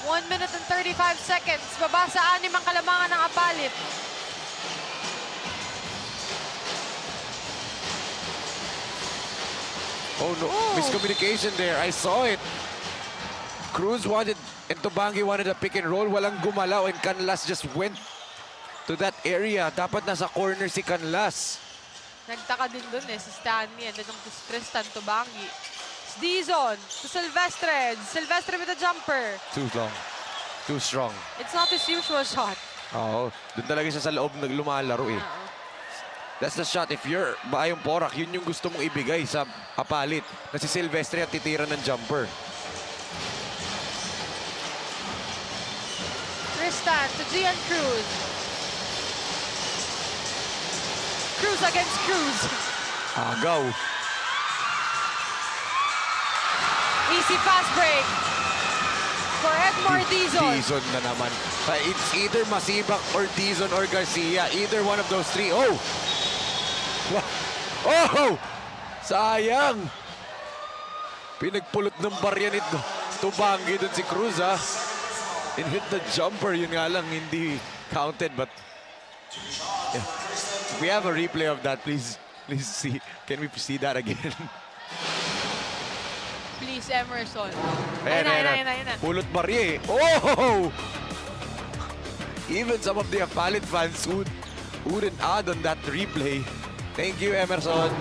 Speaker 1: One minute and 35 seconds. Baba sa 6 ang kalamangan ng APALIT.
Speaker 2: Oh no,
Speaker 1: Ooh.
Speaker 2: miscommunication there. I saw it. Cruz wanted, and Tubangi wanted a pick and roll. Walang gumalaw, and Canlas just went to that area. Dapat nasa corner si Canlas.
Speaker 1: Nagtaka din dun si Stanley and then to Tristan Tubangi. Dizon to Silvestre. Silvestre with a jumper.
Speaker 2: Too long. Too strong.
Speaker 1: It's not his usual shot.
Speaker 2: Oo, doon talaga siya sa loob lumalaro eh. That's the shot. If you're Bayong Porac, yun yung gusto mong ibigay sa APALIT. Na si Silvestre at titira ng jumper.
Speaker 1: Tristan to Gian Cruz. Cruz against Cruz.
Speaker 2: Agaw.
Speaker 1: Easy fast break for Edmore Dizon.
Speaker 2: Dizon na naman. It's either Masibak or Dizon or Garcia. Either one of those three. Oh! Oh! Sayang! Pinagpulot ng barya nito. Tubangi dun si Cruz, ha? And hit the jumper. Yun nga lang, hindi counted. But yeah. If we have a replay of that, please see. Can we see that again?
Speaker 1: Please, Emerson.
Speaker 2: Ayan na. Pulot barya eh. Oh! Even some of the APALIT fans wouldn't add on that replay. Thank you, Emerson.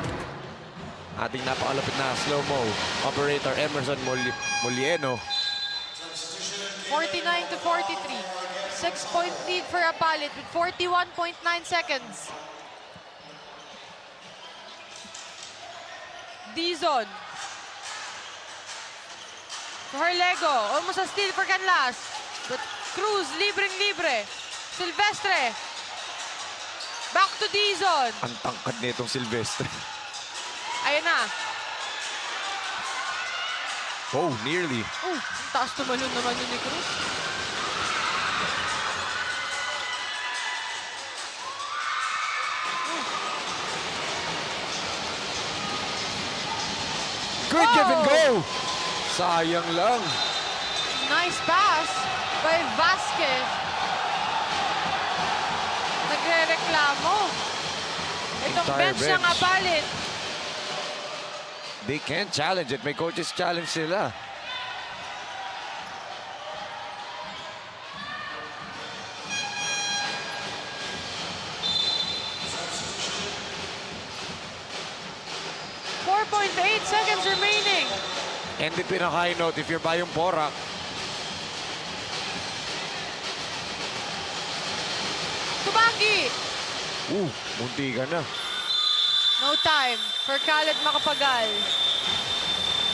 Speaker 2: Ating napakalapit na slow-mo operator, Emerson Molieno.
Speaker 1: 49 to 43. 6-point lead for APALIT with 41.9 seconds. Dizon. To Harlego. Almost a steal for Canlas. But Cruz, libreng-libre. Silvestre. Back to Dizon.
Speaker 2: Ang tangkad nitong Silvestre.
Speaker 1: Ayan na.
Speaker 2: Oh, nearly.
Speaker 1: Oh, ang taas tumalon naman yun ni Cruz.
Speaker 2: Good give and go. Sayang lang.
Speaker 1: Nice pass by Vasquez. Nagre-reklamo. Itong
Speaker 2: Entire
Speaker 1: bench ng
Speaker 2: bench.
Speaker 1: APALIT.
Speaker 2: They can't challenge it. May coaches challenge sila.
Speaker 1: .8 seconds remaining.
Speaker 2: And the pinaka-high note, if you're Bayong Porac,
Speaker 1: Tubangi.
Speaker 2: munti ka na.
Speaker 1: No time for Khaled Macapagal.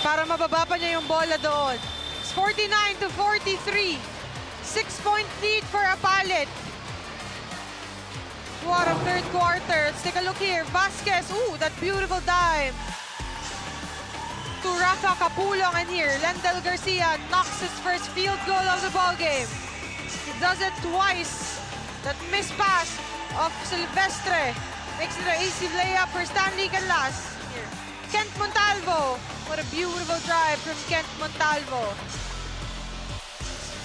Speaker 1: Para mababa pa niya yung bola doon. It's 49 to 43. 6-point lead for APALIT. What a third quarter. Let's take a look here. Vasquez. Ooh, that beautiful dive. To Rafa Capulong, and here Lendel Garcia knocks his first field goal of the ballgame. He does it twice. That missed pass of Silvestre makes it an easy layup for Stanley Canlas. Here, Kent Montalvo. What a beautiful drive from Kent Montalvo.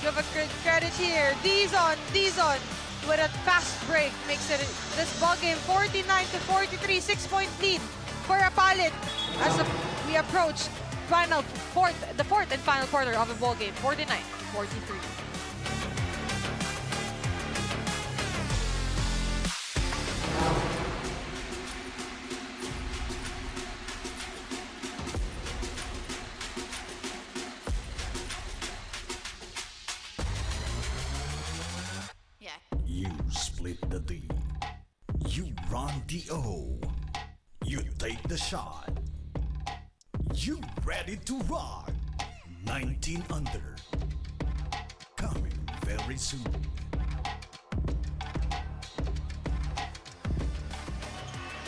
Speaker 1: Give a credit here. Dizon with a fast break makes it this ballgame 49 to 43, 6-point lead for APALIT as we approach the fourth and final quarter of the ball game. 49-43.
Speaker 4: You split the D. You run the O. You take the shot. You ready to rock. 19 under. Coming very soon.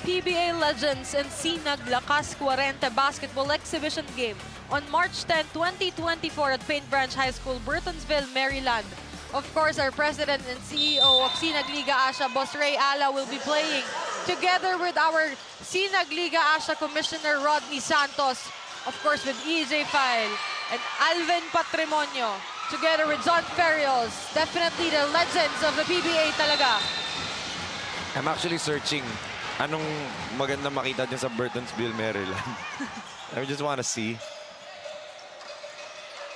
Speaker 1: PBA Legends and Sinag Lakas 40 basketball exhibition game on March 10, 2024 at Paint Branch High School, Burtonsville, Maryland. Of course, our president and CEO of Sinag Liga Asia, Boss Ray Ala, will be playing together with our Sinag Liga Asia Commissioner Rodney Santos, of course with EJ File and Alvin Patrimonio, together with John Ferrios. Definitely the legends of the PBA talaga.
Speaker 2: I'm actually searching Anong maganda makita dyan sa Burtonsville, Maryland? I just wanna see.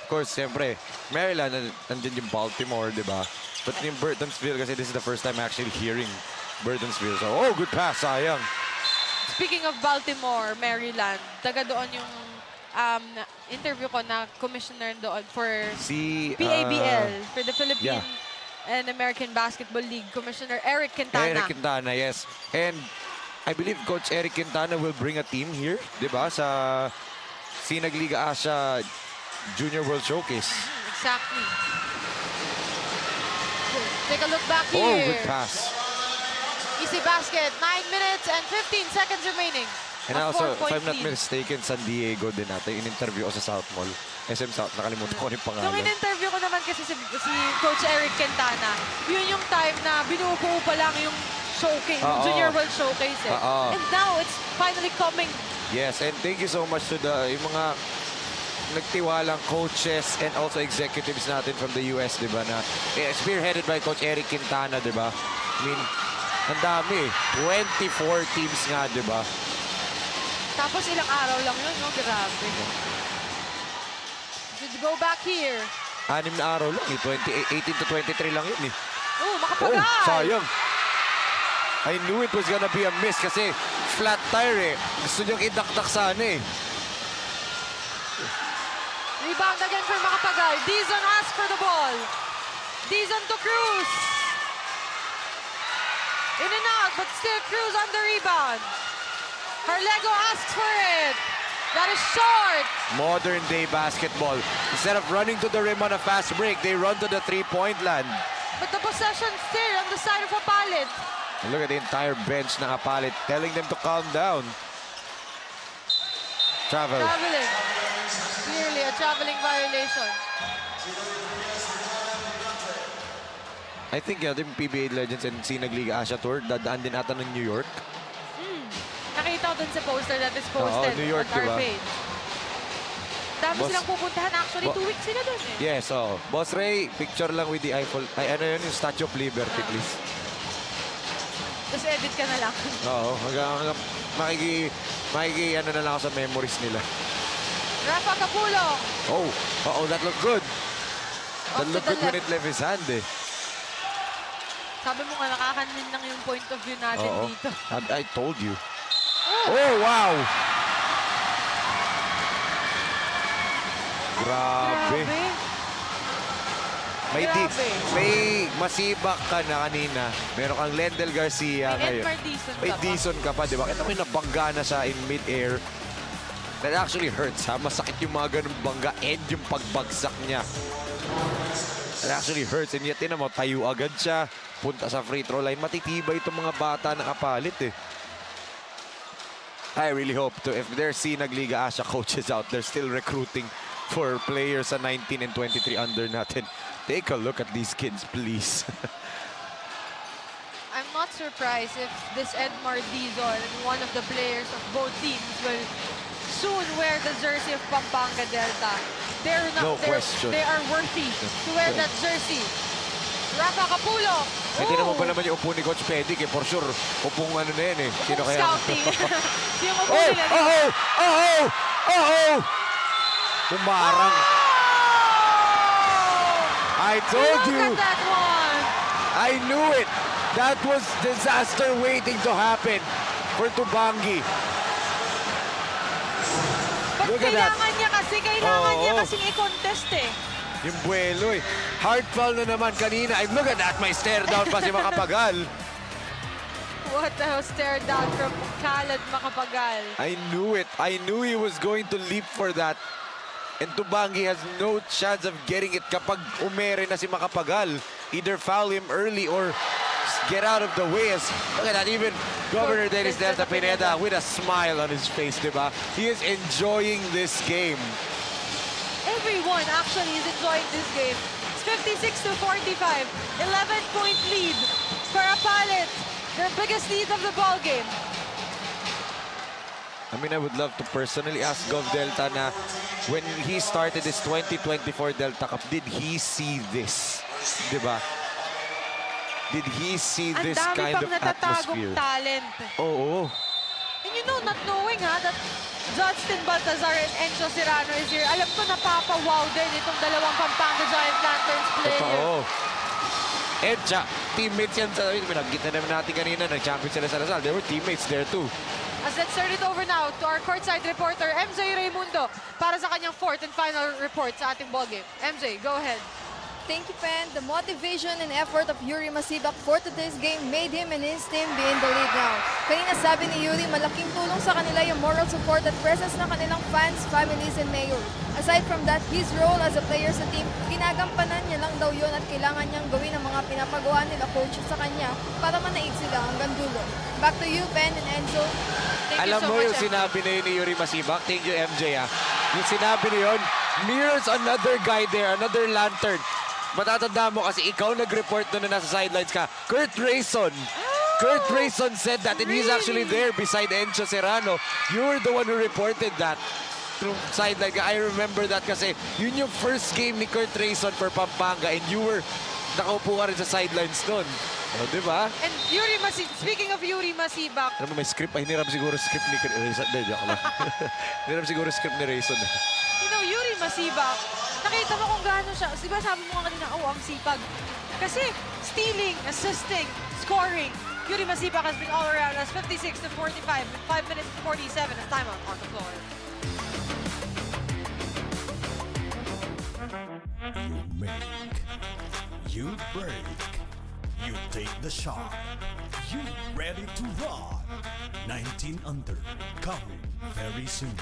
Speaker 2: Of course, siyempre, Maryland, nandiyan yung Baltimore, di ba? But yung Burtonsville, kasi this is the first time actually hearing Burtonsville. So, oh, good pass, sayang.
Speaker 1: Speaking of Baltimore, Maryland, taga doon yung interview ko na commissioner doon for
Speaker 2: Si
Speaker 1: PABL, for the Philippine
Speaker 2: yeah.
Speaker 1: and American Basketball League, Commissioner Eric Quintana.
Speaker 2: Eric Quintana, yes. And I believe Coach Eric Quintana will bring a team here, di ba? Sa Sinag Liga Asia Junior World Showcase.
Speaker 1: Exactly. Take a look back here.
Speaker 2: Oh, good pass.
Speaker 1: Easy basket. 9 minutes and 15 seconds remaining.
Speaker 2: And
Speaker 1: A
Speaker 2: also, if
Speaker 1: 4-point
Speaker 2: I'm not
Speaker 1: lead.
Speaker 2: mistaken, San Diego din natin. In-interview ko sa South Mall. SM South, nakalimutan ko yung
Speaker 1: Nung
Speaker 2: pangalan.
Speaker 1: in-interview ko naman kasi si Coach Eric Quintana, yun yung time na binubuo pa lang yung showcase, yung
Speaker 2: Oo.
Speaker 1: Junior World Showcase eh.
Speaker 2: Oo.
Speaker 1: And now, it's finally coming.
Speaker 2: Yes, and thank you so much to yung mga nagtiwalang coaches and also executives natin from the US, di ba, na spearheaded by Coach Eric Quintana, di ba? I mean, ang dami. 24 teams nga, di ba?
Speaker 1: Tapos ilang araw lang yun, no? Grabe. Should go back here.
Speaker 2: 6 na araw lang, eh. 18 to 23 lang yun, eh.
Speaker 1: Oh,
Speaker 2: Oh,
Speaker 1: makapagal.
Speaker 2: sayang. I knew it was gonna be a miss kasi flat tire, eh. Gusto niyang idakdak sana, eh.
Speaker 1: Rebound again for Makapagal. Dizon asks for the ball. Dizon to Cruz. In and out, but still Cruz on the rebound. Harlego asks for it. That is short.
Speaker 2: Modern day basketball. Instead of running to the rim on a fast break, they run to the three-point land.
Speaker 1: But the possession still on the side of APALIT.
Speaker 2: And look at the entire bench ng APALIT telling them to calm down. Travel.
Speaker 1: Traveling. Clearly a traveling violation.
Speaker 2: I think yung PBA Legends and Sinag Liga Asia Tour, dadaan din ata ng New York.
Speaker 1: Nakita ko dun sa poster that is posted
Speaker 2: New York,
Speaker 1: on our
Speaker 2: diba?
Speaker 1: page. Dami
Speaker 2: Boss-
Speaker 1: silang pupuntahan. Actually, 2 weeks sila dun eh.
Speaker 2: Yes, oh. Boss Ray, picture lang with the Eiffel. Ay, ano yun, yung Statue of Liberty, please.
Speaker 1: Tapos edit ka na lang.
Speaker 2: Oo, hanggang ano na lang ako sa memories nila.
Speaker 1: Rafa Capulong.
Speaker 2: Oh, that looked good. That
Speaker 1: Off to
Speaker 2: looked
Speaker 1: the
Speaker 2: good when
Speaker 1: left.
Speaker 2: it left his hand, eh.
Speaker 1: Sabi mo nga, nakakanin lang yung point of view natin
Speaker 2: Oo.
Speaker 1: dito.
Speaker 2: I told you. Oh, wow! Grabe.
Speaker 1: Grabe.
Speaker 2: May masibak ka na kanina. Meron kang Lendel Garcia
Speaker 1: May
Speaker 2: ngayon.
Speaker 1: Edmar Dizon
Speaker 2: May
Speaker 1: ka pa.
Speaker 2: Dizon ka pa, di ba? Kita mo yung nabangga na siya in mid-air. That actually hurts, ha? Masakit yung mga ganung bangga and yung pagbagsak niya. That actually hurts. And yet, tinan mo, tayo agad siya. Punta sa free throw line. Matitibay itong mga bata ng APALIT, eh. I really hope to, if there's Sinag Liga Asia coaches out there still recruiting for players sa 19 and 23 under natin, take a look at these kids, please.
Speaker 1: I'm not surprised if this Edmar Dizon, one of the players of both teams, will soon wear the jersey of Pampanga Delta.
Speaker 2: No question.
Speaker 1: They are worthy to wear that jersey. Rafa Capulong.
Speaker 2: Eh, tinan mo pa naman yung upo ni Coach Pedic, eh. For sure, upong ano na yan, eh. Sino kaya?
Speaker 1: Scouting. Yung upo
Speaker 2: Oh!
Speaker 1: nila.
Speaker 2: Oh! Oh! Oh! Umarang. I told
Speaker 1: Look
Speaker 2: you.
Speaker 1: at that one.
Speaker 2: I knew it. That was disaster waiting to happen for Tubangi.
Speaker 1: But
Speaker 2: Look at that.
Speaker 1: kailangan niya
Speaker 2: Oo.
Speaker 1: kasing i-contest eh.
Speaker 2: Yung buwelo, eh. Hard foul na naman kanina. And look at that. May stare down pa si Makapagal.
Speaker 1: What a stare down from Khaled Makapagal.
Speaker 2: I knew it. I knew he was going to leap for that. And Tubangi has no chance of getting it kapag umere na si Makapagal. Either foul him early or get out of the way. As, look at that, even Governor Dennis Delta Pineda with a smile on his face, diba? He is enjoying this game.
Speaker 1: Everyone actually is enjoying this game. It's 56-45. 11-point lead for APALIT. Their biggest lead of the ball game.
Speaker 2: I mean, I would love to personally ask Gov Delta na when he started this 2024 Delta Cup, did he see this? Diba? did he see
Speaker 1: Ang
Speaker 2: this
Speaker 1: dami
Speaker 2: kind
Speaker 1: pang
Speaker 2: of
Speaker 1: natatagong
Speaker 2: atmosphere?
Speaker 1: talent.
Speaker 2: Oo.
Speaker 1: And you know, not knowing that Justin Baltazar and Enzo Serrano is here, alam ko napapawaw din itong dalawang Pampanga Giant Lanterns player.
Speaker 2: Totoo. Edja, teammates yan sa pinagkita naman natin kanina, nag-champion sila sa Lasal. There were teammates there too.
Speaker 1: As let's turn it over now to our courtside reporter, MJ Raimundo, para sa kanyang fourth and final report sa ating ballgame. MJ, go ahead.
Speaker 5: Thank you, Pen. The motivation and effort of Yuri Masibak for today's game made him and his team be in the lead now. Kanina sabi ni Yuri, malaking tulong sa kanila yung moral support at presence ng kanilang fans, families, and mayor. Aside from that, his role as a player sa team, ginagampanan niya lang daw yun at kailangan niyang gawin ang mga pinapagawa nila coach sa kanya para manaig sila hanggang dulo. Back to you, Pen and Enzo.
Speaker 1: Thank you
Speaker 2: Alam
Speaker 1: so
Speaker 2: mo
Speaker 1: much,
Speaker 2: yung
Speaker 1: MJ.
Speaker 2: sinabi na yun ni Yuri Masibak? Thank you, MJ, ah. Yung sinabi na yun, mirrors another guy there, another lantern. Matatanda mo kasi ikaw nag-report doon na nasa sidelines ka. Kurt Rayson. Kurt Rayson said that and he's actually there beside Enzo Serrano. You were the one who reported that through sideline. I remember that kasi yun yung first game ni Kurt Rayson for Pampanga and you were nakaupo ka rin sa sidelines doon. O, di ba?
Speaker 1: And Yuri Masibak, speaking of Yuri Masibak,
Speaker 2: Alam mo, may script. Ay, hiniram siguro script ni Rayson. Hindi, joke lang. Hiniram siguro script ni Rayson.
Speaker 1: you know, Yuri Masibak, nakita mo kung gaano siya. Di ba sabi mo nga kanina, ang sipag. Kasi stealing, assisting, scoring, Yuri Masibak has been all around as 56 to 45 with 5 minutes to 47 as timeout on the floor.
Speaker 4: You make, you break, you take the shot, you ready to rock. 19 under, coming very soon.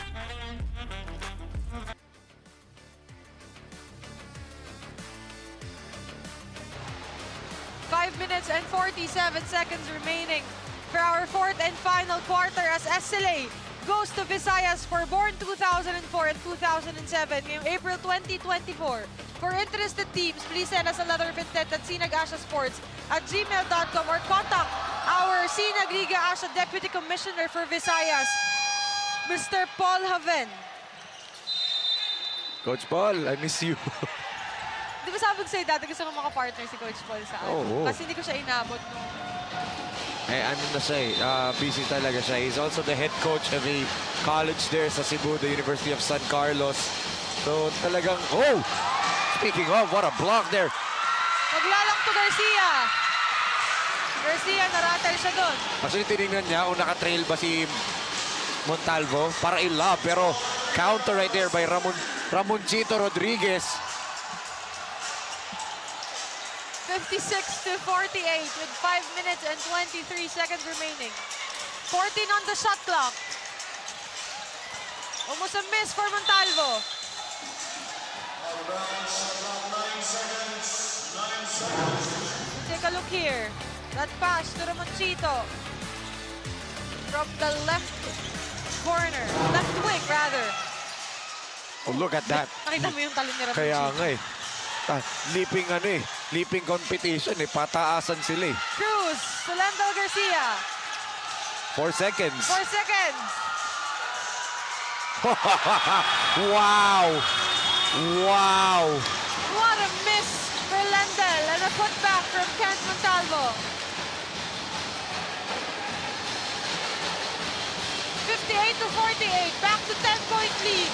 Speaker 1: Five minutes and 47 seconds remaining for our fourth and final quarter as SLA goes to Visayas for born 2004 and 2007 ngayong April 2024. For interested teams, please send us a letter of intent at sinagasasports@gmail.com or contact our Sinag Liga Asha Deputy Commissioner for Visayas, Mr. Paul Haven.
Speaker 2: Coach Paul, I miss you.
Speaker 1: Di ba sabi ko sa'yo dati gusto ko makapartner si Coach Paul sa akin?
Speaker 2: Oo.
Speaker 1: Kasi hindi ko siya inabot nung
Speaker 2: Eh, ano na siya eh, busy talaga siya. He's also the head coach of a college there sa Cebu, the University of San Carlos. So, talagang, oh! Speaking of, what a block there.
Speaker 1: Naglalang to Garcia. Garcia, naratel siya doon.
Speaker 2: Actually, tinignan niya kung nakatrail ba si Montalvo para i-lob. Pero counter right there by Ramonchito Rodriguez.
Speaker 1: 56 to 48 with 5 minutes and 23 seconds remaining. 14 on the shot clock. Almost a miss for Montalvo. Take a look here. That pass to Ramonchito. From the left corner. Left wing, rather.
Speaker 2: Oh, look at that.
Speaker 1: Nakita mo yung talon ni Ramonchito.
Speaker 2: Kaya nga eh. Leaping ano eh. Leaping competition eh. Pataasan sila eh.
Speaker 1: Cruz to Lendl Garcia.
Speaker 2: 4 seconds.
Speaker 1: 4 seconds.
Speaker 2: Wow! Wow!
Speaker 1: What a miss for Lendl and a putback from Kent Montalvo. 58 to 48, back to 10-point lead.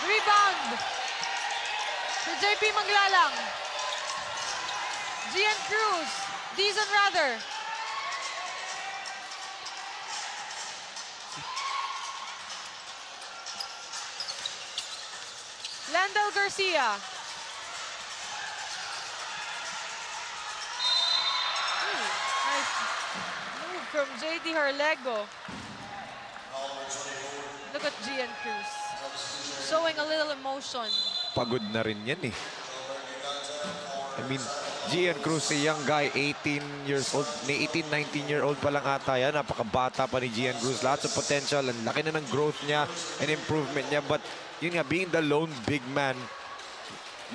Speaker 1: Rebound to JP Maglalang. Gian Cruz, Dizon rather. Lendl Garcia. Nice move from JD Harlego. Look at Gian Cruz. Showing a little emotion.
Speaker 2: Pagod na rin yan eh. I mean, Gian Cruz, a young guy, 18 years old. May 18, 19-year-old pa lang ata yan. Napakabata pa ni Gian Cruz. Lots of potential. Ang laki na ng growth niya and improvement niya. But yun nga, being the lone big man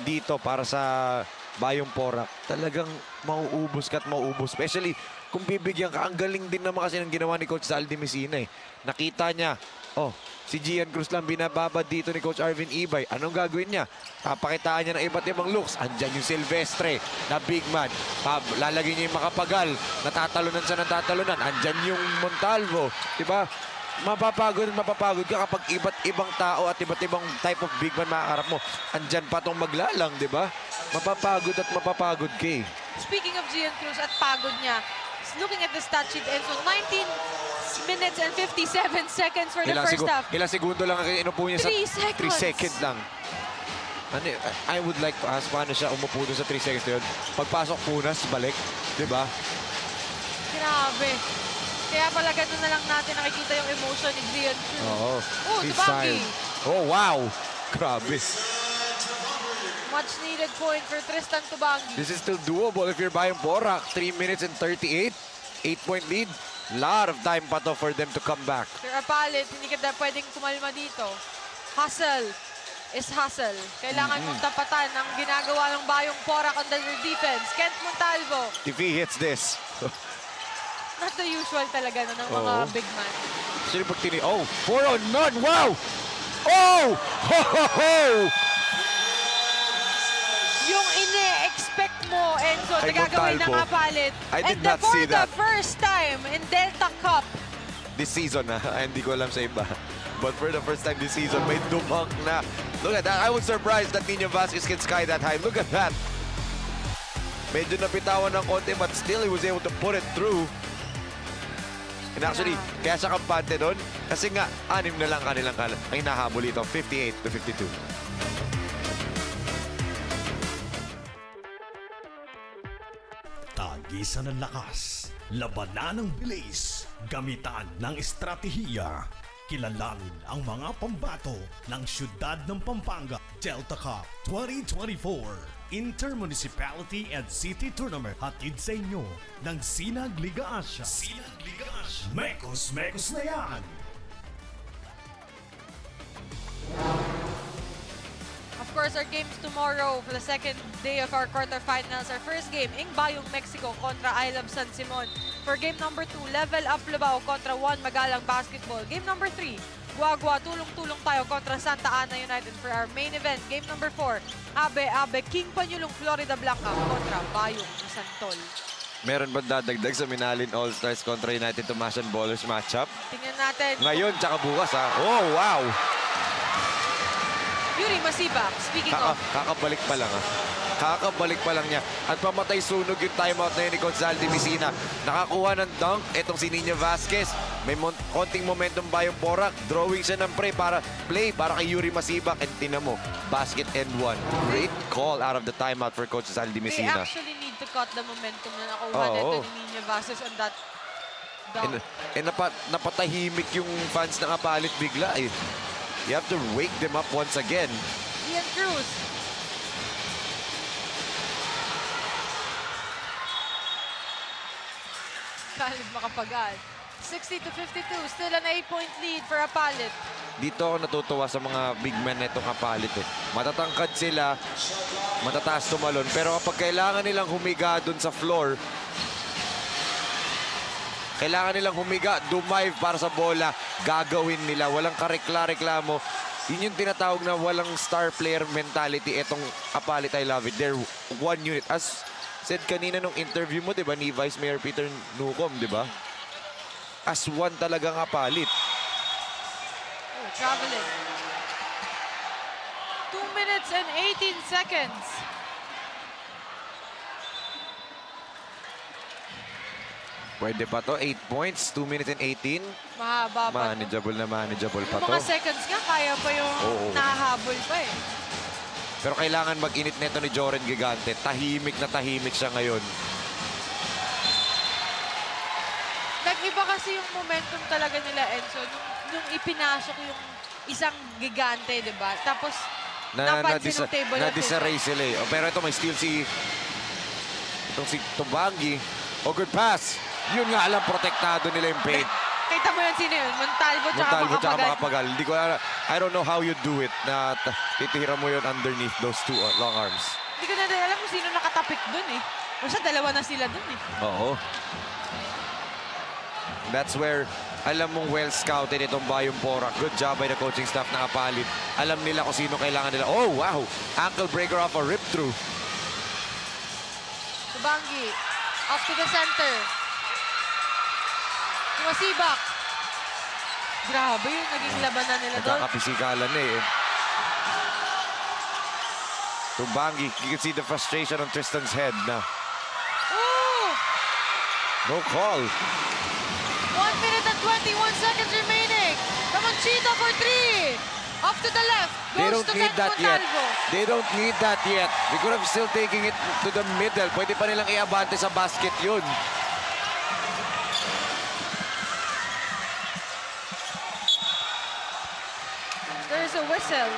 Speaker 2: dito para sa Bayung Porac, talagang mauubos ka at mauubos. Especially kung bibigyan ka, ang galing din naman kasi ng ginawa ni Coach Zaldi Messina eh. Nakita niya, oh, Si Gian Cruz lang binababad dito ni Coach Arvin Ibay. Anong gagawin niya? Papakitaan niya ng iba't ibang looks. Andyan yung Silvestre na big man. Lalagay niya yung Makapagal. Natatalunan siya ng tatalunan. Andyan yung Montalvo. Diba? Mapapagod ka kapag iba't ibang tao at iba't ibang type of big man makakarap mo. Andyan pa tong maglalang, diba? Mapapagod at mapapagod ka eh.
Speaker 1: Speaking of Gian Cruz at pagod niya, looking at the stat sheet, Enzo, 19 minutes and 57 seconds for the first half.
Speaker 2: Ilang segundo lang ang inupo niya sa
Speaker 1: 3 seconds.
Speaker 2: 3 seconds lang. Ano, I would like to ask paano siya umupo doon sa 3 seconds na yun. Pagpasok punas, balik. Diba?
Speaker 1: Grabe. Kaya pala ganun na lang natin nakikita yung emotion ni Gian Cruz.
Speaker 2: Oo.
Speaker 1: Oh,
Speaker 2: He's
Speaker 1: Tubangi.
Speaker 2: tired. Oh, wow. Grabe.
Speaker 1: Much needed point for Tristan Tubangi.
Speaker 2: This is still doable if you're Bayung Porac. 3 minutes and 38. 8-point lead. Lot of time pa to for them to come back.
Speaker 1: Sir Apalit, hindi ka na pwedeng kumalma dito. Hustle is hustle. Kailangan mong tapatan ang ginagawa ng Bayong Porac under their defense. Kent Montalvo.
Speaker 2: If he hits this.
Speaker 1: Not the usual talaga ng mga
Speaker 2: Oo.
Speaker 1: big man.
Speaker 2: Actually, pag oh, 4 on none. Wow! Oh! Ho, ho, ho!
Speaker 1: Yung ine-expect mo, Enzo, na
Speaker 2: Kay
Speaker 1: gagawin ng
Speaker 2: Montalvo.
Speaker 1: Apalit.
Speaker 2: I did
Speaker 1: And
Speaker 2: not
Speaker 1: for
Speaker 2: see
Speaker 1: the
Speaker 2: that.
Speaker 1: first time in Delta Cup,
Speaker 2: This season, hindi ko alam sa iba. But for the first time this season, may dumang na. Look at that. I was surprised that Nino Vasquez can sky that high. Look at that. Medyo napitawan ng konti, but still he was able to put it through. And actually, kaya siya kampante doon. Kasi nga, 6 na lang kanilang ang hinahabol ito. 58 to 52.
Speaker 4: Tagisan ng lakas, labanan ng bilis, gamitan ng estratehiya. Kilalanin ang mga pambato ng siyudad ng Pampanga Delta Cup 2024 Intermunicipality and City Tournament. Hatid sa inyo ng Sinag Liga Asya. Sinag Liga Asya. Mekos na yan!
Speaker 1: of course, our games tomorrow for the second day of our quarterfinals. Our first game, in Bayong, Mexico kontra I Love San Simon. For game number 2, Level Up Lubao kontra Juan Magalang Basketball. Game number 3, Guagua, tulong-tulong tayo kontra Santa Ana United. For our main event, game number 4, Abe King Panyulong Florida Blanca kontra Bayong Santol.
Speaker 2: Meron ba dadagdag sa Minalin All-Stars kontra United Tomasan Ballers matchup?
Speaker 1: Tingnan natin.
Speaker 2: Ngayon, tsaka bukas ha. Oh, wow!
Speaker 1: Yuri Masibak, speaking of,
Speaker 2: Kakabalik pa lang ha. Kakabalik pa lang niya. At pamatay sunog yung timeout na yun ni Gonzalo Messina. Nakakuha ng dunk. Etong si Nino Vasquez. May konting momentum Bayong Porac. Drawing siya ng play para kay Yuri Masibak. And tinan mo, basket and one. Great call out of the timeout for Coach Gonzalo
Speaker 1: they
Speaker 2: Messina.
Speaker 1: actually need to cut the momentum na nakuha
Speaker 2: Oo.
Speaker 1: nito ni Nino Vasquez on that dunk.
Speaker 2: And napatahimik yung fans ng Apalit bigla eh. You have to wake them up once again.
Speaker 1: Ian Cruz. Khalid Makapagal. 60 to 52, still an 8-point lead for Apalit.
Speaker 2: Dito ako natutuwa sa mga big men na itong Apalit eh. Matatangkad sila, matataas tumalon, pero kapag kailangan nilang humiga dun sa floor, kailangan nilang humiga, dumive para sa bola, gagawin nila. Walang karekla-reklamo. Yun yung tinatawag na walang star player mentality. Itong Apalit, I love it. They're one unit. As said kanina nung interview mo, di ba, ni Vice Mayor Peter Nucom, di ba? As one talagang Apalit.
Speaker 1: Oh, traveling. 2 minutes and 18 seconds.
Speaker 2: Pwede pa to. 8 points, 2 minutes and 18.
Speaker 1: Mahaba pa.
Speaker 2: Manageable na manageable pa
Speaker 1: Yung
Speaker 2: to.
Speaker 1: mga seconds nga, kaya pa yung
Speaker 2: Oo.
Speaker 1: nahahabol pa eh.
Speaker 2: Pero kailangan mag-init neto ni Joren Gigante. Tahimik na tahimik siya ngayon.
Speaker 1: Nag-iba kasi yung momentum talaga nila, Enzo, nung ipinasok yung isang gigante, di ba? Tapos, napansin ng table
Speaker 2: Na-disarray sila eh. Oh, pero ito may steal itong si Tubangi. Oh, good pass. Yun nga alam, protektado nila yung paint.
Speaker 1: Kita mo yun, sino yun? Montalvo tsaka Makapagal.
Speaker 2: Makapagal. Hindi ko I don't know how you do it na titira mo yun underneath those two long arms.
Speaker 1: Hindi ko na rin alam kung sino nakatapik dun eh. Basta dalawa na sila dun eh.
Speaker 2: Oo. That's where, alam mong well scouted itong Bayung Porac. Good job by the coaching staff ng APALIT. Alam nila kung sino kailangan nila. Oh, wow! Ankle breaker off a rip through.
Speaker 1: Subangi, off to the center. Masibak. Grabe yung naging labanan nila doon.
Speaker 2: Nagkakapisikalan na eh. Tumbangi, you can see the frustration on Tristan's head na.
Speaker 1: Ooh!
Speaker 2: No call.
Speaker 1: 1 minute and 21 seconds remaining. Kamanchita for 3. Off to the left.
Speaker 2: They
Speaker 1: Goes
Speaker 2: don't
Speaker 1: to
Speaker 2: need
Speaker 1: Ken
Speaker 2: that yet.
Speaker 1: Montalvo.
Speaker 2: They don't need that yet. They could have still taking it to the middle. Pwede pa nilang iabante sa basket yun.
Speaker 1: There's a whistle.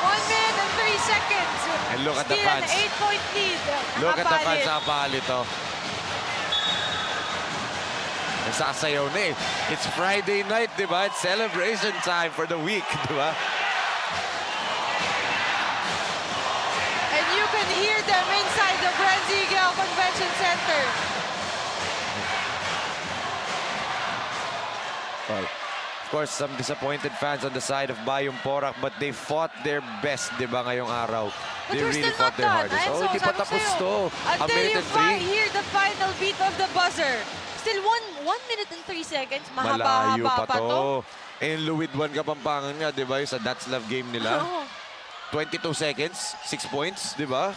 Speaker 1: 1 minute and 3 seconds.
Speaker 2: And look at the
Speaker 1: Still
Speaker 2: fans.
Speaker 1: an 8-point lead.
Speaker 2: Look at the
Speaker 1: APALIT.
Speaker 2: fans sa APALIT, oh. Nasasayaw na eh. It's Friday night, di ba? It's celebration time for the week, di ba?
Speaker 1: And you can hear them inside the BREN GUIAO Convention Center.
Speaker 2: Well, of course, some disappointed fans on the side of Bayung Porac, but they fought their best, di ba, ngayong araw?
Speaker 1: But
Speaker 2: They
Speaker 1: we're
Speaker 2: really
Speaker 1: still
Speaker 2: fought
Speaker 1: not
Speaker 2: their
Speaker 1: done.
Speaker 2: hardest.
Speaker 1: Enzo,
Speaker 2: Oh, hindi pa
Speaker 1: sabi ko
Speaker 2: tapos
Speaker 1: sa'yo,
Speaker 2: to. A
Speaker 1: Until
Speaker 2: minute
Speaker 1: you
Speaker 2: and 3.
Speaker 1: hear the final beat of the buzzer. Still 1 minute and 3 seconds.
Speaker 2: Malayo
Speaker 1: Mahaba-haba
Speaker 2: pa
Speaker 1: pa to.
Speaker 2: to. Eh, Luwid 1 Kapampangan nga, di ba? Yung sa That's Love game nila.
Speaker 1: Oo.
Speaker 2: 22 seconds, 6 points, di ba?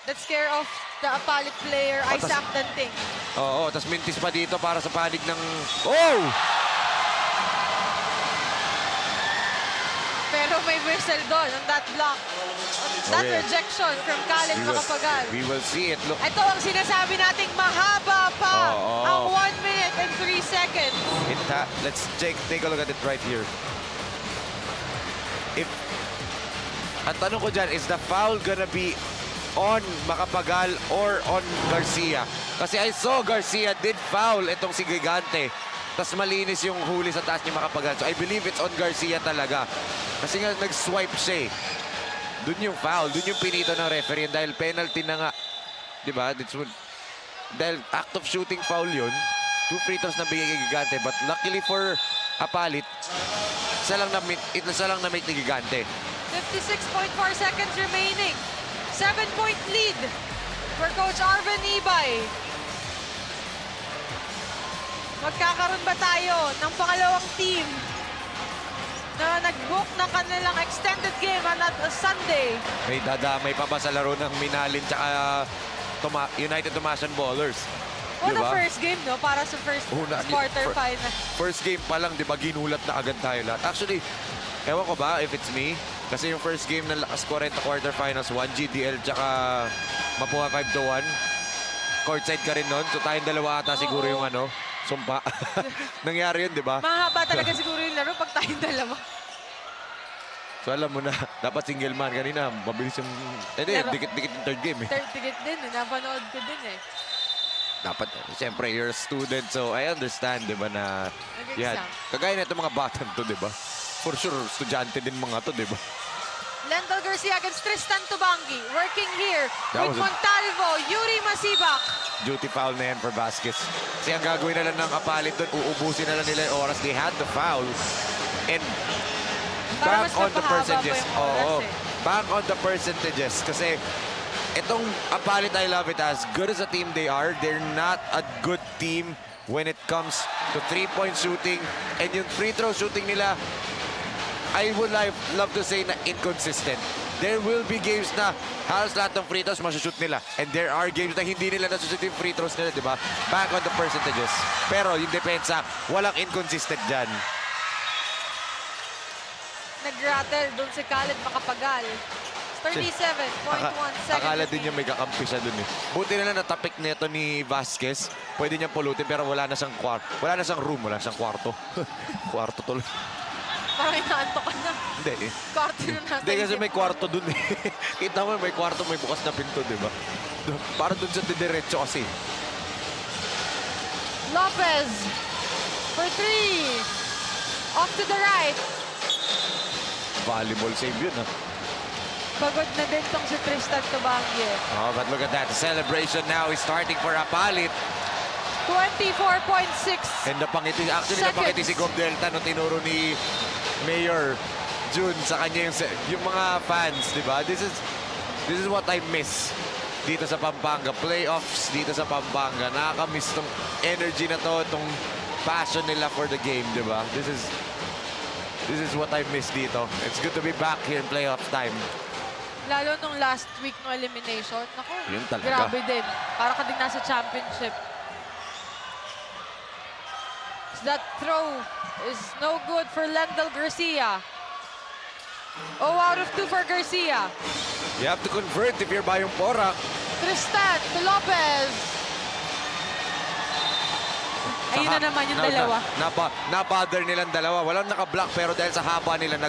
Speaker 1: That scare of the APALIT player,
Speaker 2: Patas-
Speaker 1: Isaac Danting.
Speaker 2: Oo, tas mintis pa dito para sa panig ng... Oh!
Speaker 1: Pero may whistle doon on that block. On that
Speaker 2: Okay.
Speaker 1: rejection from Khaled Macapagal.
Speaker 2: We will see it. Look,
Speaker 1: Ito ang sinasabi nating mahaba pa
Speaker 2: Oo.
Speaker 1: ang 1 minute and 3 seconds.
Speaker 2: let's take a look at it right here. If ang tanong ko dyan, is the foul gonna be on Macapagal or on Garcia? Kasi I saw Garcia did foul itong si Gigante. Tapos malinis yung huli sa taas ni Macapagal. So I believe it's on Garcia talaga. Kasi nga nag-swipe siya eh. Doon yung foul, doon yung pinito ng referee. Dahil penalty na nga. Diba? Dahil act of shooting foul yun. 2 free throws na bigay kay Gigante. But luckily for APALIT, isa lang na-make ni Gigante.
Speaker 1: 56.4 seconds remaining. 7-point lead for Coach Arvin Ibay. Magkakaroon ba tayo ng pangalawang team na nag-book ng kanilang extended game on a Sunday?
Speaker 2: May dadamay pa ba sa laro ng Minalin tsaka United Tomasan Ballers?
Speaker 1: What
Speaker 2: Diba?
Speaker 1: a first game, no? Para sa first quarterfinal.
Speaker 2: First game pa lang, di ba, ginulat na agad tayo lahat. Actually, ewan ko ba if it's me? Kasi yung first game ng Lakas 40 quarterfinals, 1 GDL tsaka Mapua 5-1. Courtside ka rin nun. So tayong dalawa ata siguro yung ano, sumpa. Nangyari yun, di ba?
Speaker 1: Mahaba talaga siguro yung laro pag tayong dalawa.
Speaker 2: So alam mo na, dapat single man kanina. Mabilis yung... dikit-dikit yung third game eh.
Speaker 1: Third ticket din, napanood ko din eh.
Speaker 2: Dapat, siyempre, you're a student. So I understand, di ba, na...
Speaker 1: Nag-exam.
Speaker 2: Kagaya na itong mga batang to, di ba? For sure, estudyante din mga to, di ba?
Speaker 1: Lendl Garcia against Tristan Tubangi. Working here
Speaker 2: That
Speaker 1: with
Speaker 2: was a-
Speaker 1: Montalvo, Yuri Masibak.
Speaker 2: Duty foul na yan for Vasquez. Kasi ang gagawin na lang ng APALIT doon, uubusin na lang nila yung oras. They had the foul. And
Speaker 1: Para
Speaker 2: back
Speaker 1: mas
Speaker 2: on the
Speaker 1: napahaba pa
Speaker 2: percentages.
Speaker 1: yung oras eh.
Speaker 2: Back on the percentages. Kasi itong APALIT, I love it, as good as a team they are, they're not a good team when it comes to three-point shooting. And yung free throw shooting nila, I would love to say na inconsistent. There will be games na halos lahat ng free throws masushoot nila. And there are games na hindi nila nasushoot yung free throws nila, di ba? Back on the percentages. Pero yung depensa, walang inconsistent dyan.
Speaker 1: Nag-rattle doon si Khaled Macapagal. 37.1 seconds.
Speaker 2: Akala din niya may kakampi siya dun eh. Buti na lang natapik nito ni Vasquez. Pwede niyang pulutin pero wala na siyang room, wala siyang kwarto. Kwarto tuloy.
Speaker 1: Parang inaantok ka na.
Speaker 2: Hindi eh.
Speaker 1: Kwarto na natin.
Speaker 2: Hindi kasi may kwarto dun eh. Kita mo may kwarto, may bukas na pinto, di ba? Para dun sa diretso kasi.
Speaker 1: Lopez for 3. Off to the right.
Speaker 2: Volleyball save yun ah.
Speaker 1: Pagod na din tong si Tristan Tubangie.
Speaker 2: Oh, but look at that. The celebration now is starting for APALIT.
Speaker 1: 24.6.
Speaker 2: And actually napangiti si Gob Delta nung tinuro ni Mayor June sa kanya yung mga fans, di ba? This is what I miss dito sa Pampanga. Playoffs dito sa Pampanga. Nakakamiss tong energy na to, tong passion nila for the game, di ba? This is what I miss dito. It's good to be back here in playoff time.
Speaker 1: Lalo nung last week no elimination. Naku,
Speaker 2: Yun talaga.
Speaker 1: grabe din. Para ka din nasa championship. That throw is no good for Lendl Garcia. 0 out of 2 for Garcia.
Speaker 2: You have to convert if you're Bayung Porac.
Speaker 1: Tristan to Lopez. Ayun na naman yung dalawa.
Speaker 2: Nabother nilang dalawa. Walang naka-block pero dahil sa haba nila,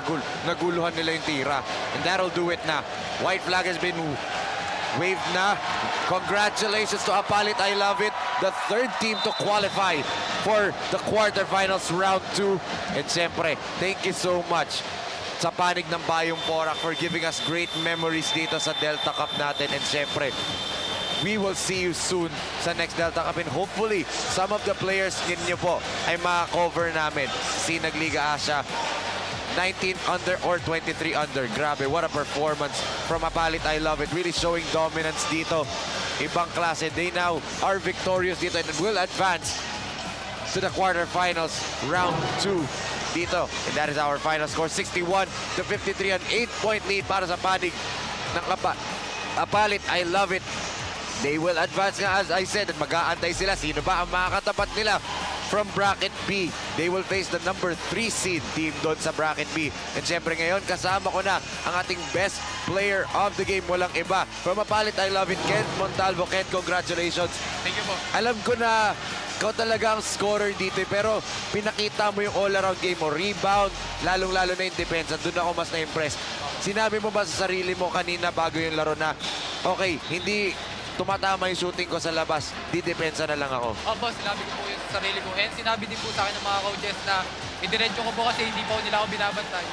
Speaker 2: naguluhan nila yung tira. And that'll do it na. White flag has been waved na. Congratulations to APALIT. I love it. The third team to qualify for the quarterfinals round 2. And siyempre, thank you so much sa panig ng Bayung Porac for giving us great memories dito sa Delta Cup natin. And siyempre, we will see you soon sa next Delta Cup. And hopefully, some of the players ninyo po ay maka-cover namin. Si Nagliga Asia, 19 under or 23 under. Grabe, what a performance from APALIT. I love it. Really showing dominance dito. Ibang klase. They now are victorious dito and will advance to the quarterfinals round 2 dito. And that is our final score, 61-53, an 8-point lead para sa panig ng APALIT. I love it. They will advance nga, as I said, at mag-aantay sila. Sino ba ang makakatapat nila from bracket B? They will face the number 3 seed team doon sa bracket B. And syempre ngayon, kasama ko na ang ating best player of the game. Walang iba. From APALIT, I love it. Kent Montalvo. Kent, congratulations.
Speaker 9: Thank you po.
Speaker 2: Alam ko na ikaw talaga ang scorer dito, pero pinakita mo yung all-around game mo. Rebound, lalong-lalo na yung defense. Doon ako mas na-impress. Sinabi mo ba sa sarili mo kanina bago yung laro na, okay, hindi tumatama yung shooting ko sa labas, didepensa na lang ako?
Speaker 9: Opo, sinabi ko po yung sa sarili ko. And sinabi din po sa akin ng mga coaches na idiretso ko po kasi hindi po nila ako binabantay.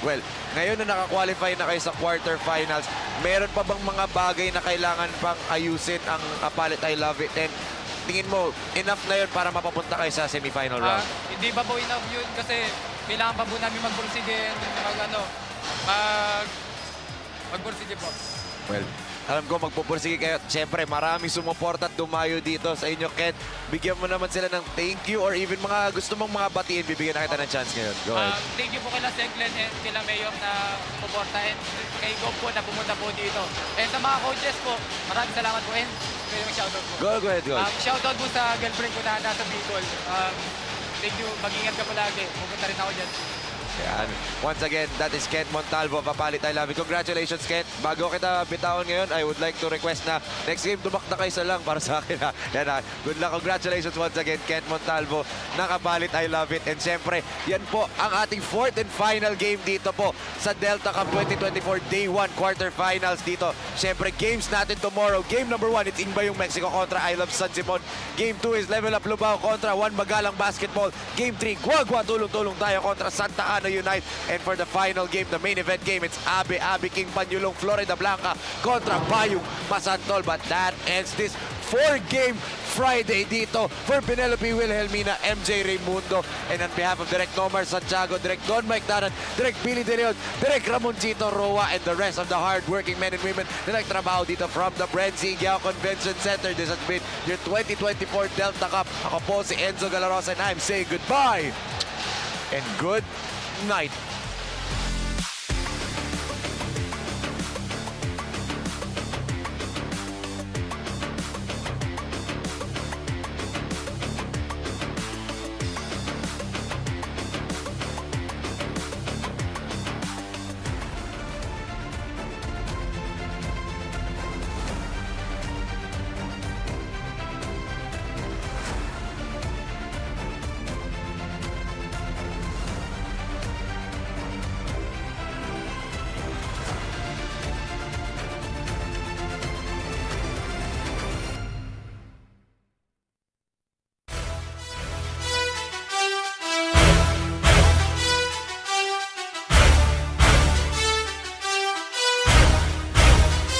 Speaker 2: Well, ngayon na nakakwalify na kayo sa quarterfinals, meron pa bang mga bagay na kailangan pang ayusin ang APALIT? I love it. And tingin mo, enough na yun para mapapunta kayo sa semifinal round?
Speaker 9: Hindi pa po enough yun kasi kailangan pa po namin magpursige magpursige po.
Speaker 2: Well, alam ko magpupursige kayo. Siyempre, maraming sumuporta at dumayo dito sa inyo, Kent. Bigyan mo naman sila ng thank you or even mga gusto mong mga batiin, bibigyan na kita ng chance ngayon. Go ahead.
Speaker 9: Thank you po kila Seglen and kila Mayor na sumuporta and kay Gob po na pumunta po dito. And sa mga coaches po, maraming salamat po and pwede mag-shoutout po.
Speaker 2: Go ahead, go ahead.
Speaker 9: Shoutout po sa girlfriend ko na nasa Bicol. Thank you, mag-ingat ka palagi. Pupunta rin ako dyan.
Speaker 2: Yan. Once again, that is Kent Montalvo of APALIT. I love it. Congratulations, Kent. Bago kita bitawan ngayon, I would like to request na next game, tumakta kayo isa lang para sa akin. Ha? Yan, ha? Good luck. Congratulations once again, Kent Montalvo ng APALIT. I love it. And siyempre, yan po ang ating fourth and final game dito po sa Delta Cup 2024 Day 1 quarterfinals dito. Siyempre, games natin tomorrow. Game number 1, it's Ingbayong Mexico kontra I Love San Simon. Game 2 is Level Up Lubao kontra Juan Magalang Basketball. Game 3, Guagua tulong-tulong tayo kontra Santa Ana Unite. And for the final game, the main event game, it's Abe King Panyulong Florida Blanca kontra Bayung Masantol. But that ends this 4-game Friday dito for Penelope Wilhelmina, MJ Raimundo, and on behalf of Direk Nomar Santiago, Direk Don Mike Danan, Direk Billy De Leon, Direk Ramoncito Roa, and the rest of the hard-working men and women na nagtrabaho dito from the BREN GUIAO Convention Center. This has been your 2024 Delta Cup. Ako po si Enzo Galarosa and I'm saying goodbye and good night.